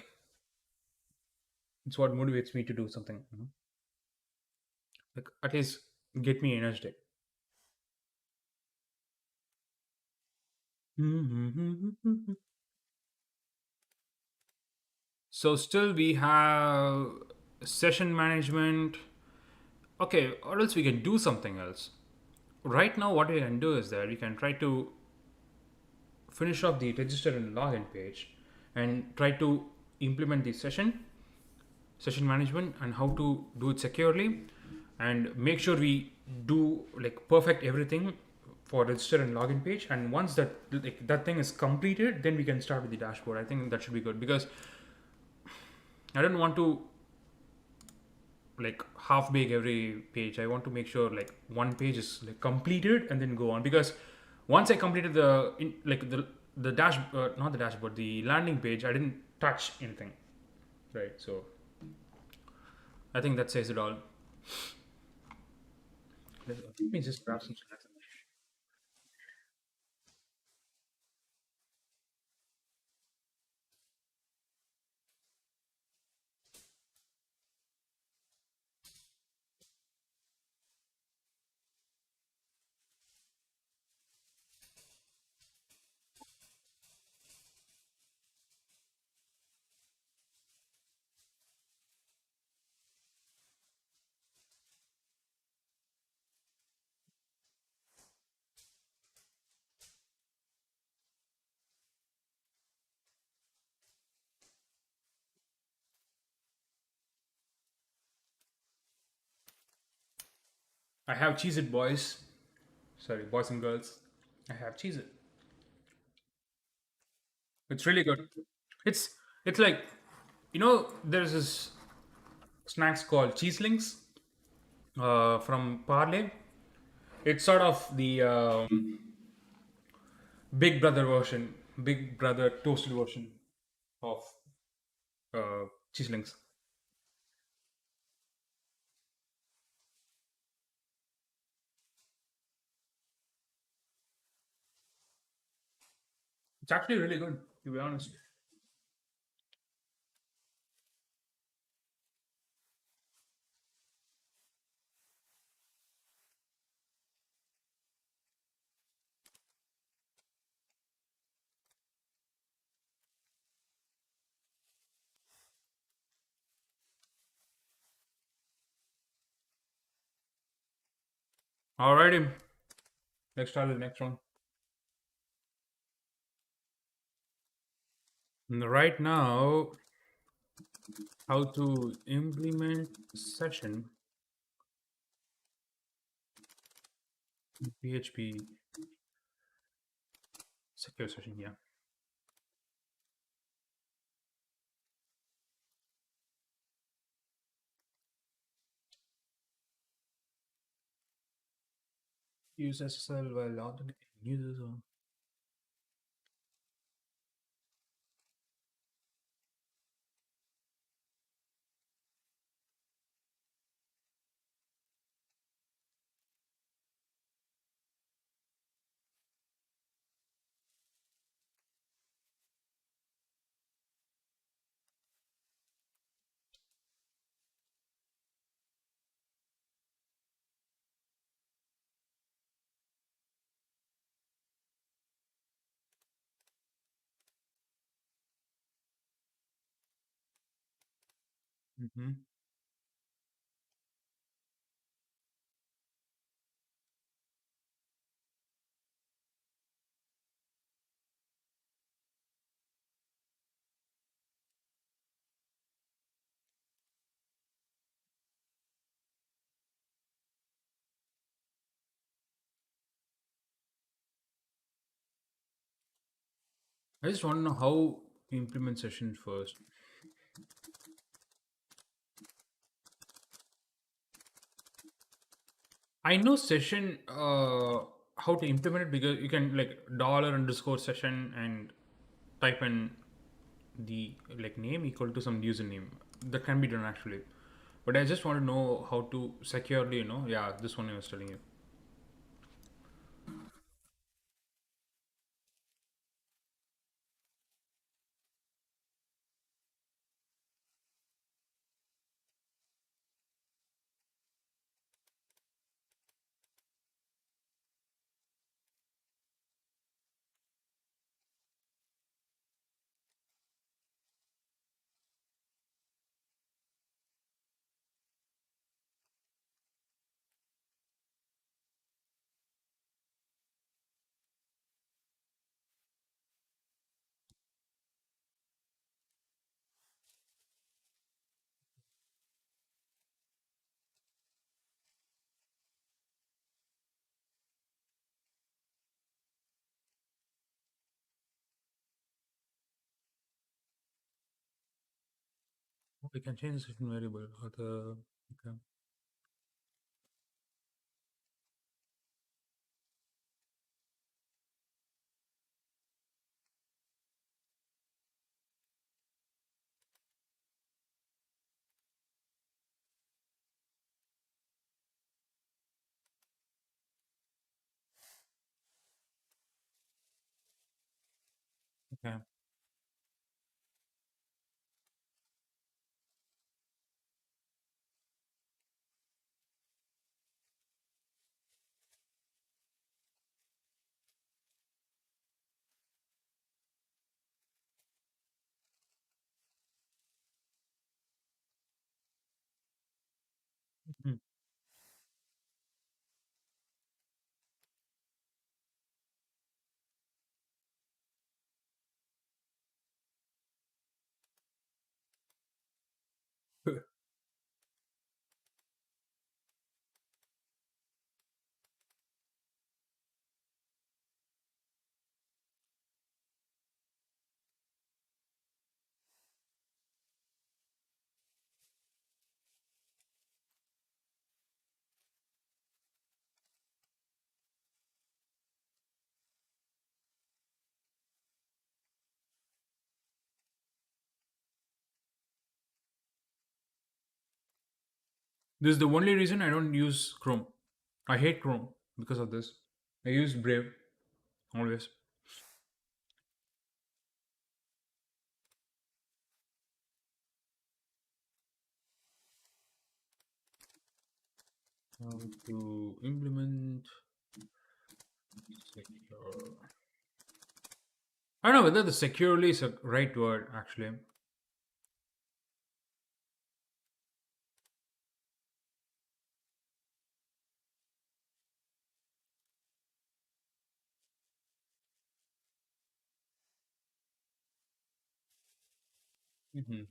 It's what motivates me to do something, like at least get me energetic. So still we have session management. Okay, or else we can do something else. Right now, what we can do is that we can try to finish off the register and login page and try to implement the session management and how to do it securely, and make sure we do like perfect everything for register and login page. And once that thing is completed, then we can start with the dashboard. I think that should be good because I don't want to like half bake every page. I want to make sure like one page is like completed and then go on, because once I completed like the dash not the dashboard, the landing page, I didn't touch anything, right? So I think that says it all. Let me just grab some snacks. I have Cheez It boys. Sorry, boys and girls. I have Cheez It. It's really good. It's like, there's this snacks called cheeselings from Parley. It's sort of the Big Brother version, Big Brother toasted version of cheeselings. It's actually really good, to be honest. Alrighty, let's start with the next one. And right now, how to implement session in PHP secure session. Yeah, use SSL while authenticating users. Mm-hmm. I just want to know how to implement session first. I know session how to implement it because you can like dollar underscore session and type in the like name equal to some username. That can be done actually. But I just want to know how to securely, yeah, this one I was telling you. We can change the session variable or the okay. Okay. Mhm. This is the only reason I don't use Chrome. I hate Chrome because of this. I use Brave always. How to implement secure. I don't know whether the securely is a right word actually. Hmm.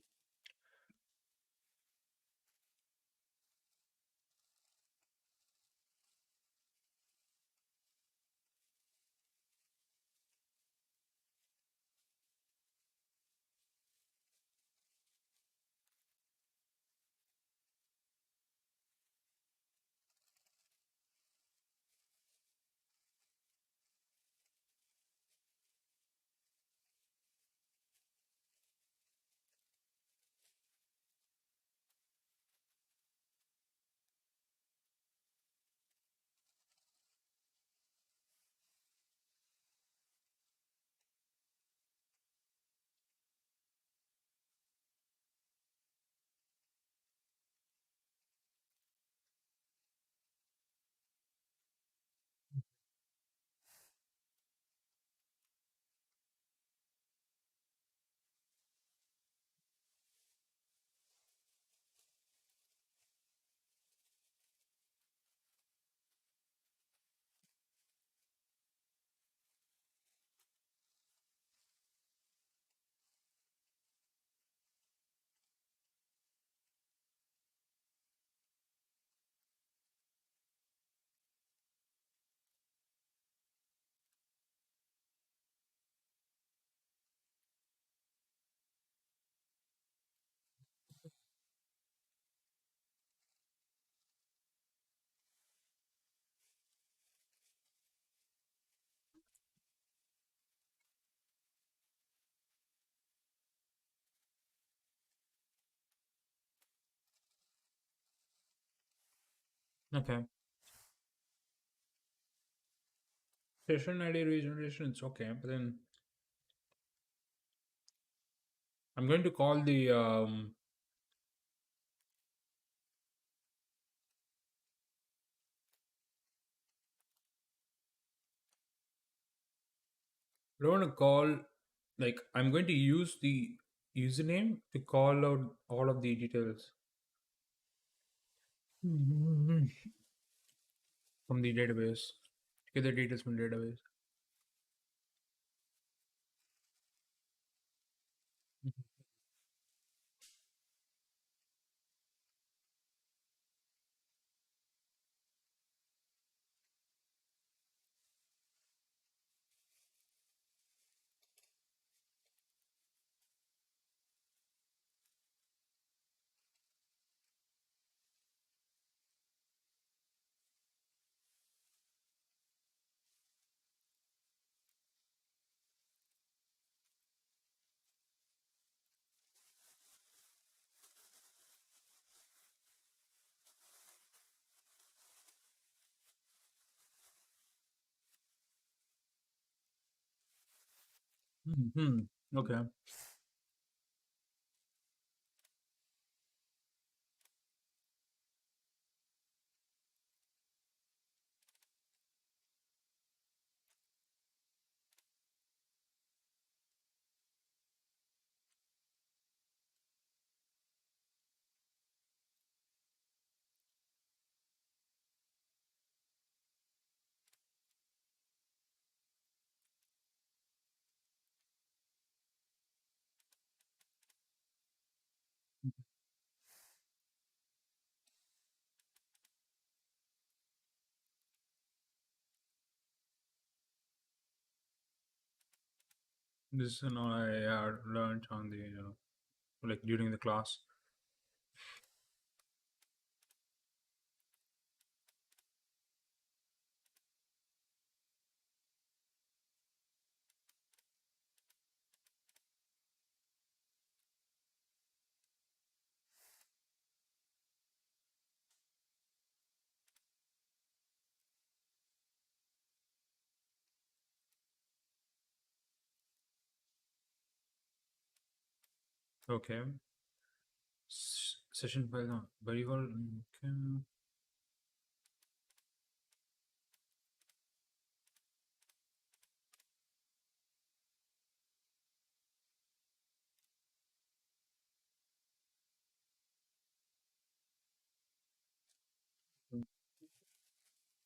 Okay. Session ID regeneration, it's okay, but then I'm going to call the I don't want to call, like, I'm going to use the username to call out all of the details from the database. Get the details from the database. Hmm. Okay. This is all I learned on the, like during the class. Okay. Session file. No. Very well. Okay.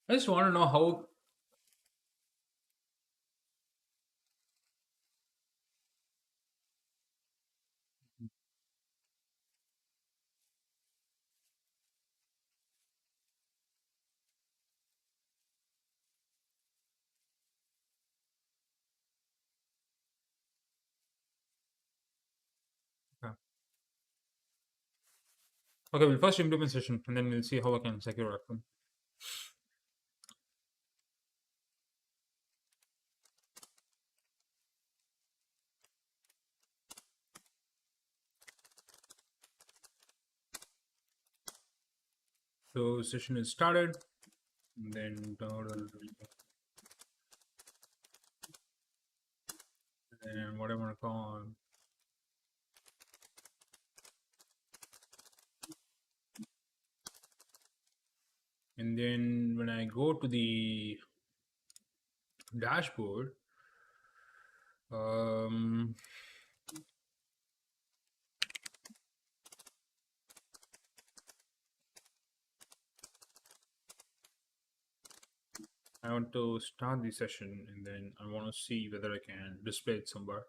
I just want to know how. Okay. Okay, we'll first implement session and then we'll see how I can secure it. So session is started. And then what I want to call, and then when I go to the dashboard, um, I want to start the session and then I want to see whether I can display it somewhere.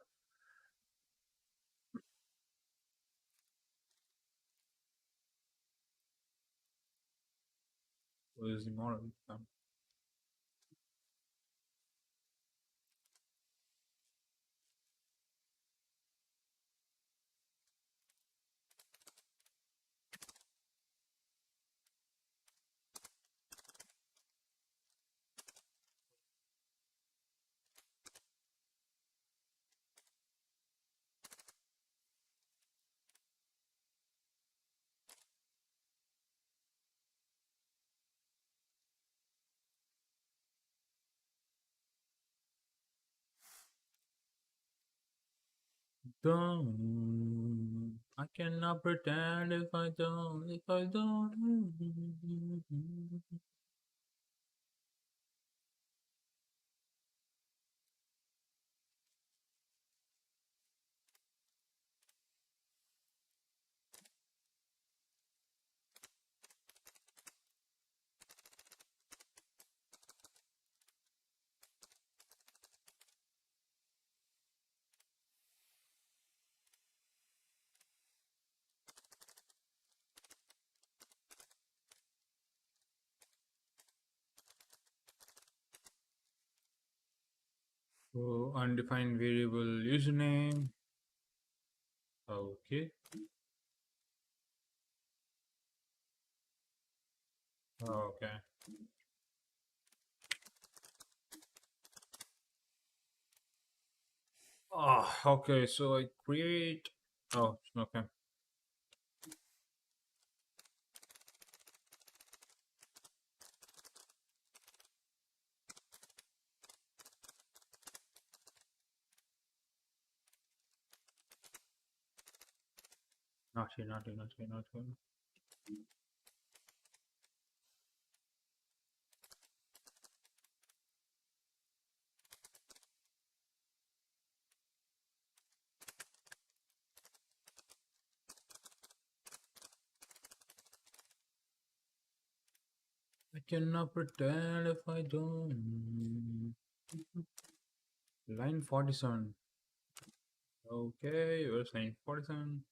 What is the model? Don't. I cannot pretend if I don't. If I don't. So undefined variable username. Okay. Okay. Oh, okay. So I create. Oh, okay. Not here, not here, not here, not here. I cannot pretend if I don't. Line 47. Okay, where's line 47?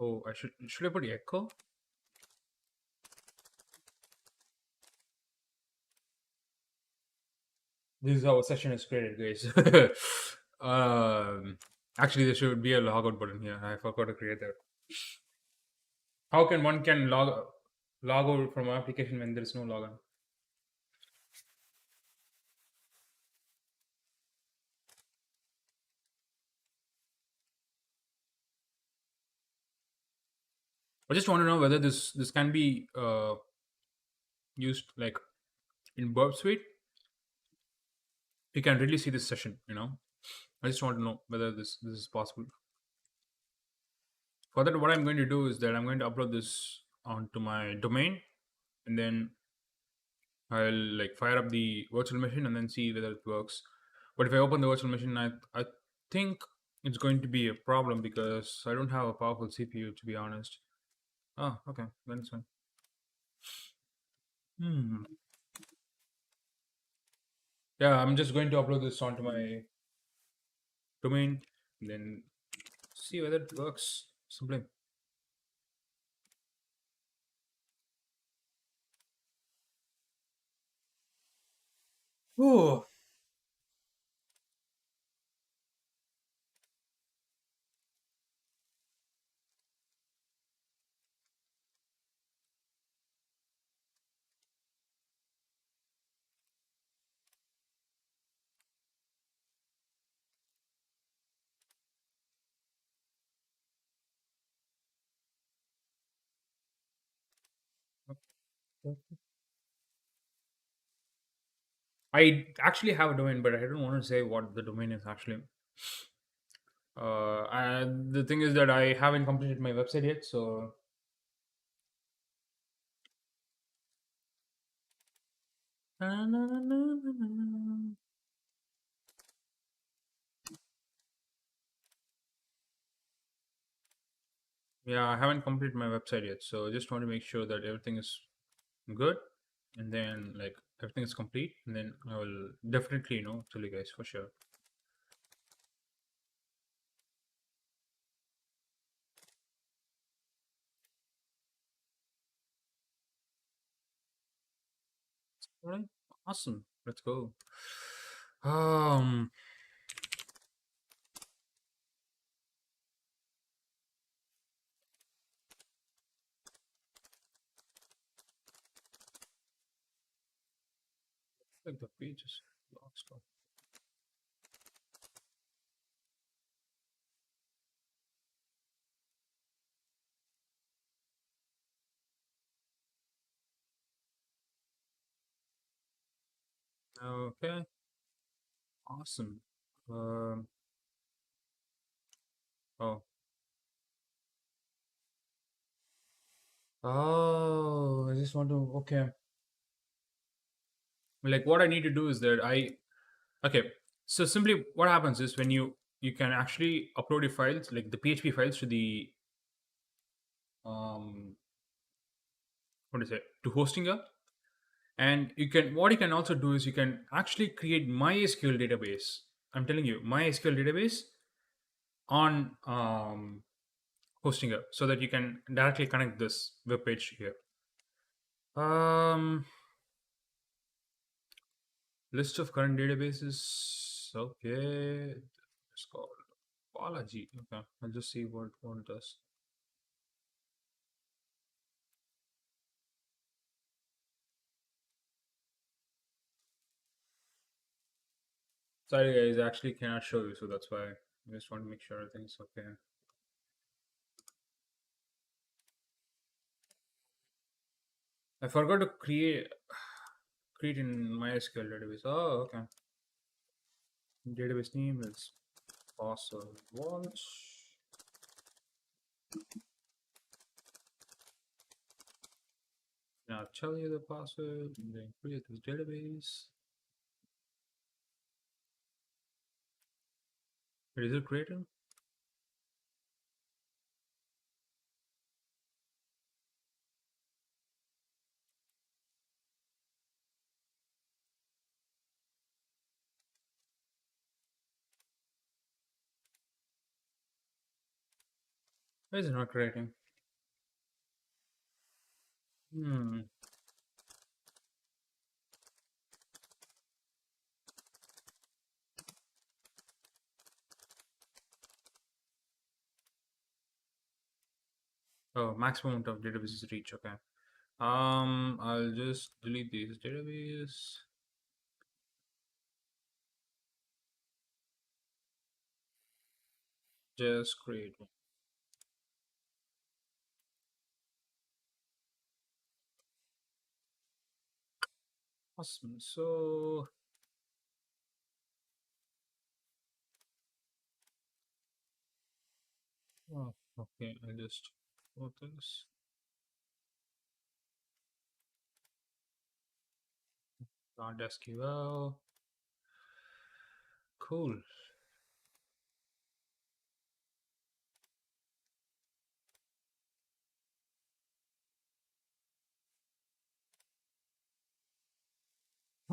Oh, should I put echo? This is how a session is created, guys. Actually, there should be a logout button here. I forgot to create that. How can one can log out from an application when there is no login? I just want to know whether this can be used like in Burp Suite. You can really see this session. I just want to know whether this is possible. For that, what I'm going to do is that I'm going to upload this onto my domain, and then I'll like fire up the virtual machine and then see whether it works. But if I open the virtual machine, I think it's going to be a problem because I don't have a powerful CPU, to be honest. Oh, okay, then it's fine. Hmm. Yeah, I'm just going to upload this onto my domain and then see whether it works. Simply. Oh, I actually have a domain, but I don't want to say what the domain is actually. And the thing is that I haven't completed my website yet, so yeah, I haven't completed my website yet. So I just want to make sure that everything is good, and then like everything is complete, and then I will definitely tell you guys for sure. All right, awesome. Let's go. Um, like the page is lost. Okay, awesome. Um, oh, I just want to. Okay, like what I need to do is that okay. So simply, what happens is when you can actually upload your files, like the PHP files, to the um what is it to Hostinger, and what you can also do is you can actually create MySQL database. I'm telling you, MySQL database on Hostinger, so that you can directly connect this web page here. Um, List of current databases. Okay, it's called Balaji. Okay, I'll just see what it does. Sorry guys, I actually cannot show you, so that's why I just want to make sure everything's okay. I forgot to create in MySQL database. Oh, okay. Database name is Bharatwaj. Now tell you the password and then create this database. Wait, is it created? Why is it not creating? Hmm. Oh, maximum amount of databases reach. Okay. I'll just delete this database. Just create one. Awesome. So, oh, okay, I just wrote this. .sql. Cool.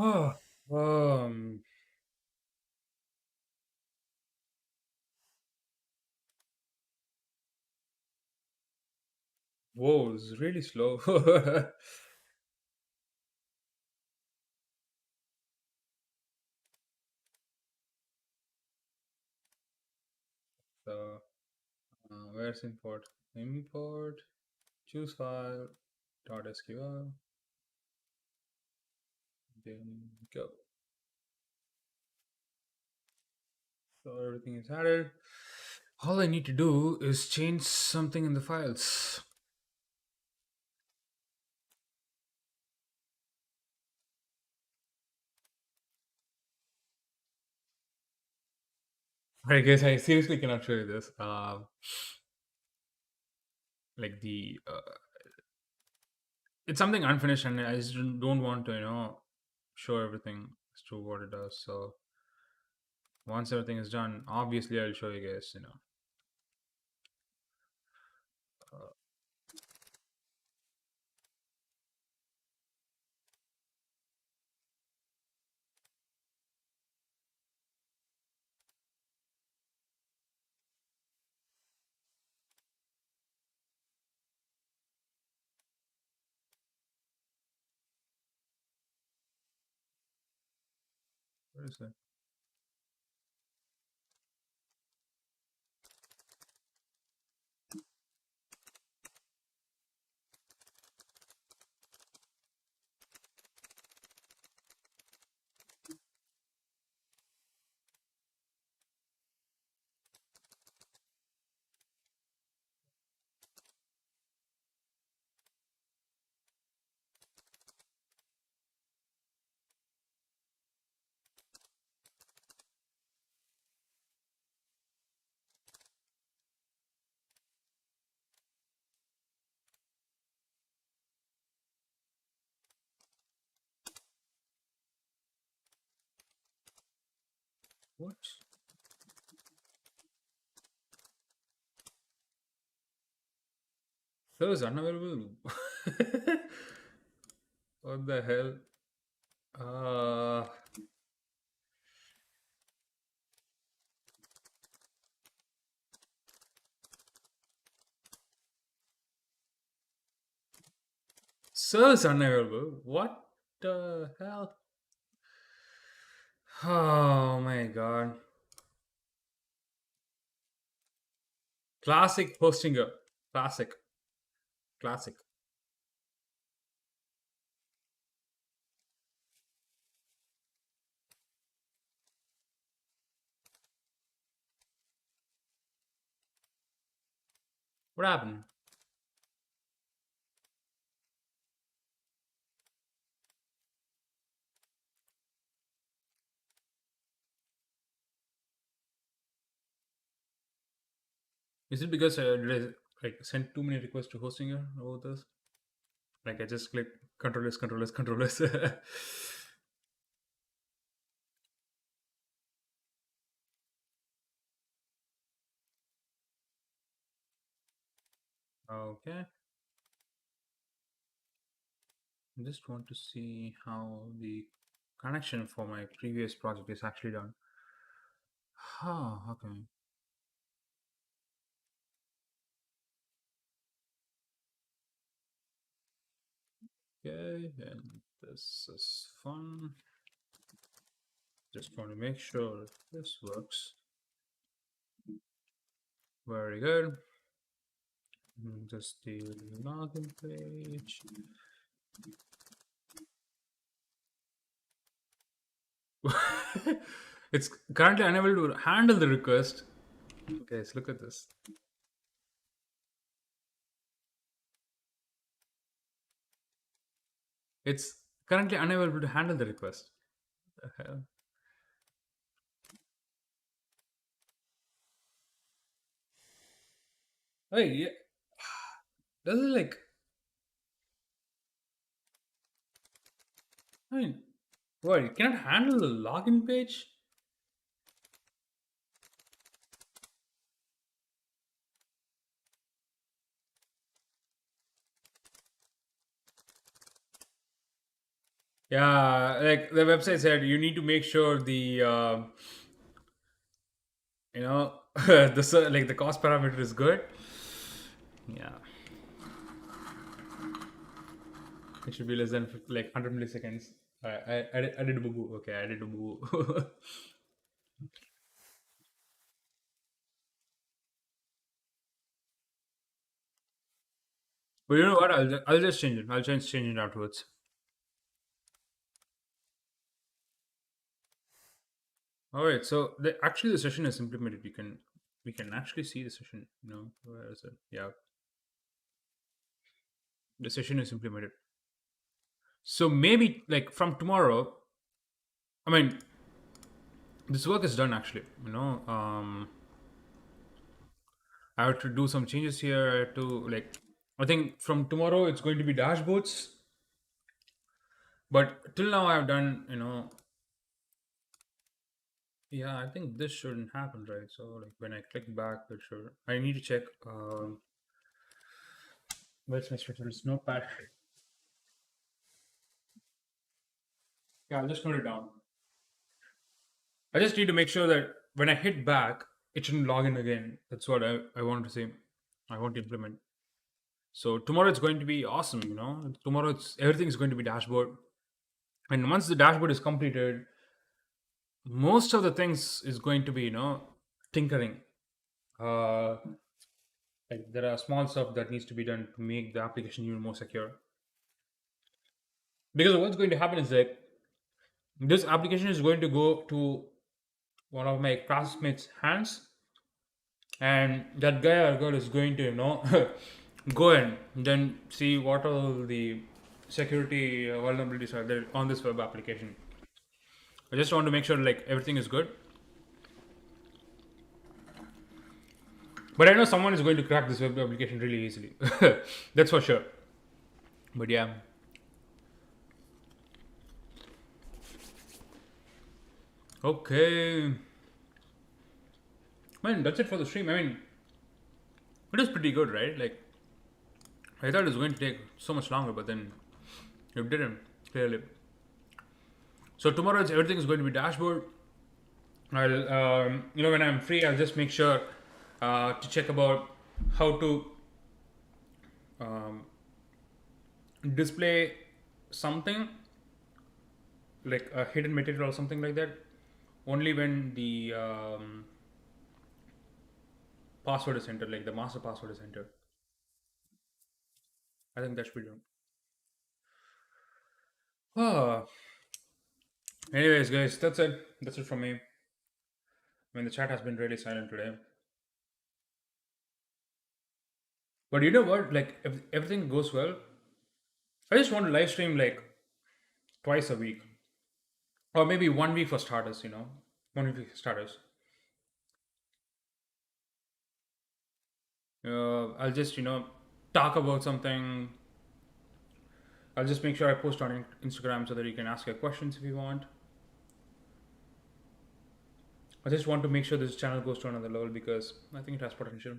Oh, um, whoa, it's really slow. So, where's import? Import, choose file, .sql, then go. So everything is added. All I need to do is change something in the files. I guess I seriously cannot show you this. Like the it's something unfinished, and I just don't want to, show everything as to what it does. So once everything is done, obviously I'll show you guys. What is that? What? Server is unavailable. What the hell? Uh, server is unavailable. What the hell? Oh my god. Classic Hostinger. Classic. Classic. What happened? Is it because did I like send too many requests to Hostinger over this? Like I just click Control S, Control S, Control S. Okay. I just want to see how the connection for my previous project is actually done. Huh, okay. Okay, and this is fun. Just want to make sure this works. Very good. Just the login page. It's currently unable to handle the request. Okay, so look at this. It's Currently unable to handle the request. The hell? Hey, yeah. This is like, I mean, what? You cannot handle the login page? Yeah, like the website said, you need to make sure the like the cost parameter is good. Yeah, it should be less than like 100 milliseconds. I did a boo boo. Okay, I did a boo boo. But you know what? I'll just change it. I'll change it afterwards. All right. So actually the session is implemented. We can actually see the session. Where is it? Yeah, the session is implemented. So maybe like from tomorrow. I mean, this work is done actually. I have to do some changes here. I have to like. I think from tomorrow it's going to be dashboards. But till now I've done. Yeah, I think this shouldn't happen, right? So like when I click back, it should. I need to check. Where's my specialist notepad? Yeah, I'll just note it down. I just need to make sure that when I hit back, it shouldn't log in again. That's what I want to say. I want to implement. So tomorrow it's going to be awesome. Tomorrow it's everything is going to be dashboard. And once the dashboard is completed, most of the things is going to be tinkering. Uh, like there are small stuff that needs to be done to make the application even more secure. Because what's going to happen is that this application is going to go to one of my classmates' hands, and that guy or girl is going to go and then see what all the security vulnerabilities are there on this web application. I just want to make sure like everything is good, but I know someone is going to crack this web application really easily. That's for sure. But yeah. Okay, man, that's it for the stream. I mean, it is pretty good, right? Like, I thought it was going to take so much longer, but then it didn't, clearly. So tomorrow everything is going to be dashboard. I'll, when I'm free, I'll just make sure to check about how to um, display something like a hidden material or something like that only when the password is entered, like the master password is entered. I think that should be done. Ah, anyways, guys, that's it. That's it from me. I mean, the chat has been really silent today. But you know what? Like, if everything goes well, I just want to live stream like twice a week, or maybe 1 week for starters. 1 week for starters. I'll just talk about something. I'll just make sure I post on Instagram so that you can ask your questions if you want. I just want to make sure this channel goes to another level because I think it has potential.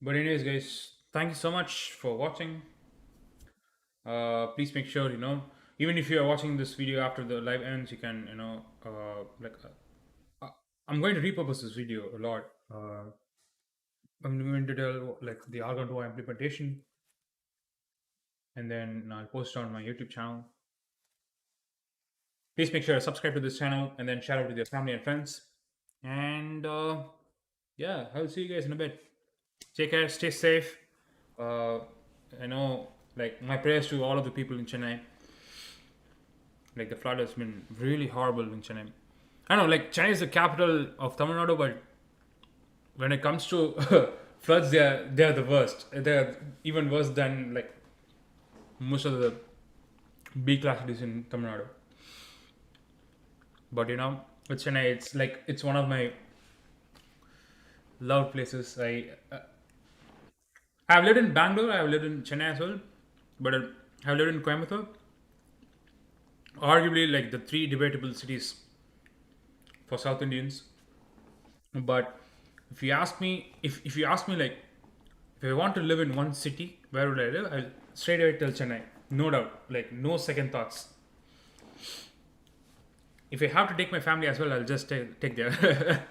But anyways, guys, thank you so much for watching. Please make sure even if you are watching this video after the live ends, you can I'm going to repurpose this video a lot. I'm going to tell like the Argon 2 implementation, and then I'll post it on my YouTube channel. Please make sure to subscribe to this channel and then share it with your family and friends. And yeah, I'll see you guys in a bit. Take care, stay safe. Uh, I know, like, my prayers to all of the people in Chennai. Like, the flood has been really horrible in Chennai. I know, like, Chennai is the capital of Tamil Nadu, but when it comes to floods, they're the worst. They're even worse than like most of the B class cities in Tamil Nadu. But with Chennai, it's one of my loved places. I've lived in Bangalore, I've lived in Chennai as well, but I've lived in Coimbatore. Arguably, like the three debatable cities for South Indians. But if you ask me, like, if I want to live in one city, where would I live? I'll straight away tell Chennai, no doubt, like no second thoughts. If I have to take my family as well, I'll just take there.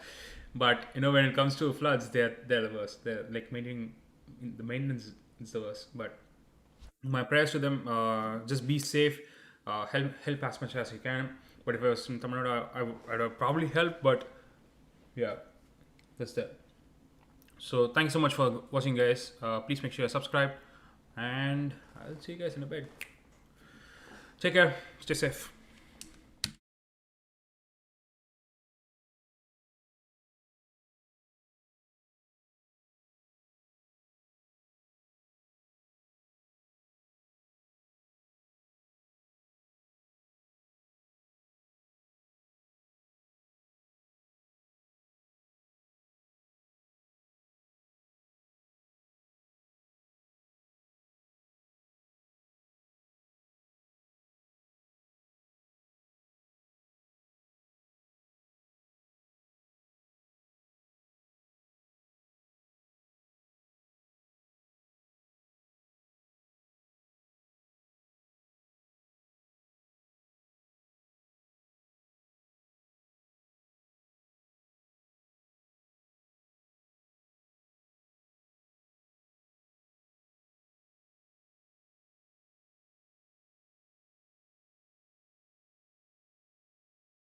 But when it comes to floods, they're the worst. They're like maintaining the maintenance is the worst. But my prayers to them, just be safe, help as much as you can. But if I was in Tamil Nadu, I'd have probably help. But yeah, that's that. So thanks so much for watching, guys. Please make sure you subscribe, and I'll see you guys in a bit. Take care. Stay safe.